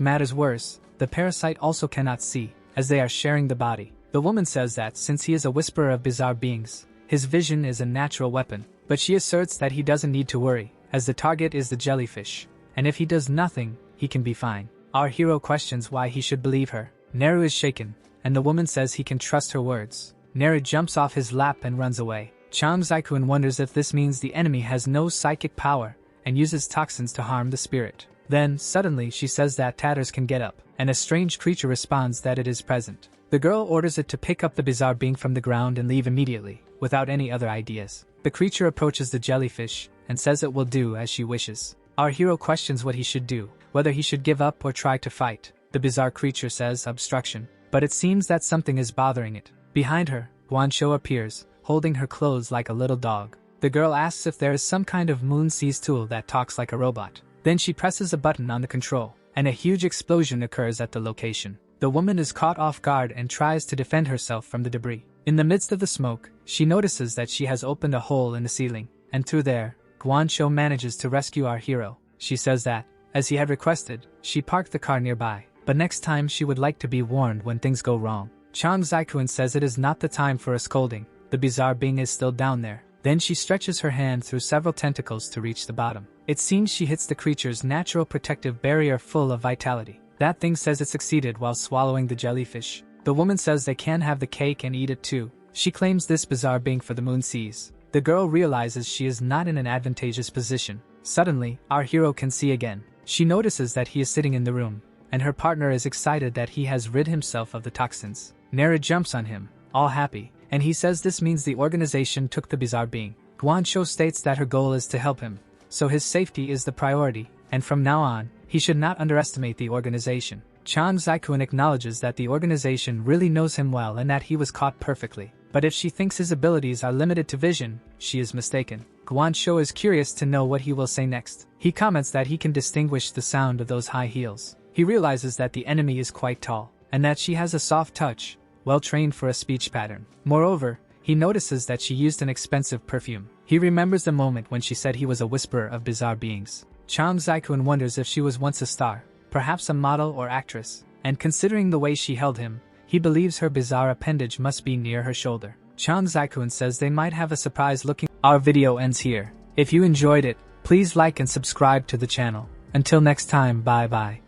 matters worse, the parasite also cannot see, as they are sharing the body. The woman says that since he is a whisperer of bizarre beings, his vision is a natural weapon, but she asserts that he doesn't need to worry, as the target is the jellyfish, and if he does nothing, he can be fine. Our hero questions why he should believe her. Neru is shaken, and the woman says he can trust her words. Neru jumps off his lap and runs away. Chang Zaikun wonders if this means the enemy has no psychic power and uses toxins to harm the spirit. Then, suddenly she says that Tatters can get up, and a strange creature responds that it is present. The girl orders it to pick up the bizarre being from the ground and leave immediately, without any other ideas. The creature approaches the jellyfish and says it will do as she wishes. Our hero questions what he should do, whether he should give up or try to fight. The bizarre creature says obstruction, but it seems that something is bothering it. Behind her, Guancho appears, holding her clothes like a little dog. The girl asks if there is some kind of moon seas tool that talks like a robot. Then she presses a button on the control, and a huge explosion occurs at the location. The woman is caught off guard and tries to defend herself from the debris. In the midst of the smoke, she notices that she has opened a hole in the ceiling, and through there, Guancho manages to rescue our hero. She says that, as he had requested, she parked the car nearby, but next time she would like to be warned when things go wrong. Chang Zaikun says it is not the time for a scolding. The bizarre being is still down there. Then she stretches her hand through several tentacles to reach the bottom. It seems she hits the creature's natural protective barrier full of vitality. That thing says it succeeded while swallowing the jellyfish. The woman says they can have the cake and eat it too. She claims this bizarre being for the moon seas. The girl realizes she is not in an advantageous position. Suddenly, our hero can see again. She notices that he is sitting in the room, and her partner is excited that he has rid himself of the toxins. Nera jumps on him, all happy, and he says this means the organization took the bizarre being. Guancho states that her goal is to help him, so his safety is the priority, and from now on, he should not underestimate the organization. Chang Zaikun acknowledges that the organization really knows him well and that he was caught perfectly. But if she thinks his abilities are limited to vision, she is mistaken. Guancho is curious to know what he will say next. He comments that he can distinguish the sound of those high heels. He realizes that the enemy is quite tall, and that she has a soft touch, well trained for a speech pattern. Moreover, he notices that she used an expensive perfume. He remembers the moment when she said he was a whisperer of bizarre beings. Chang Zaikun wonders if she was once a star, perhaps a model or actress, and considering the way she held him, he believes her bizarre appendage must be near her shoulder. Chang Zaikun says they might have a surprise looking. Our video ends here. If you enjoyed it, please like and subscribe to the channel. Until next time, bye bye.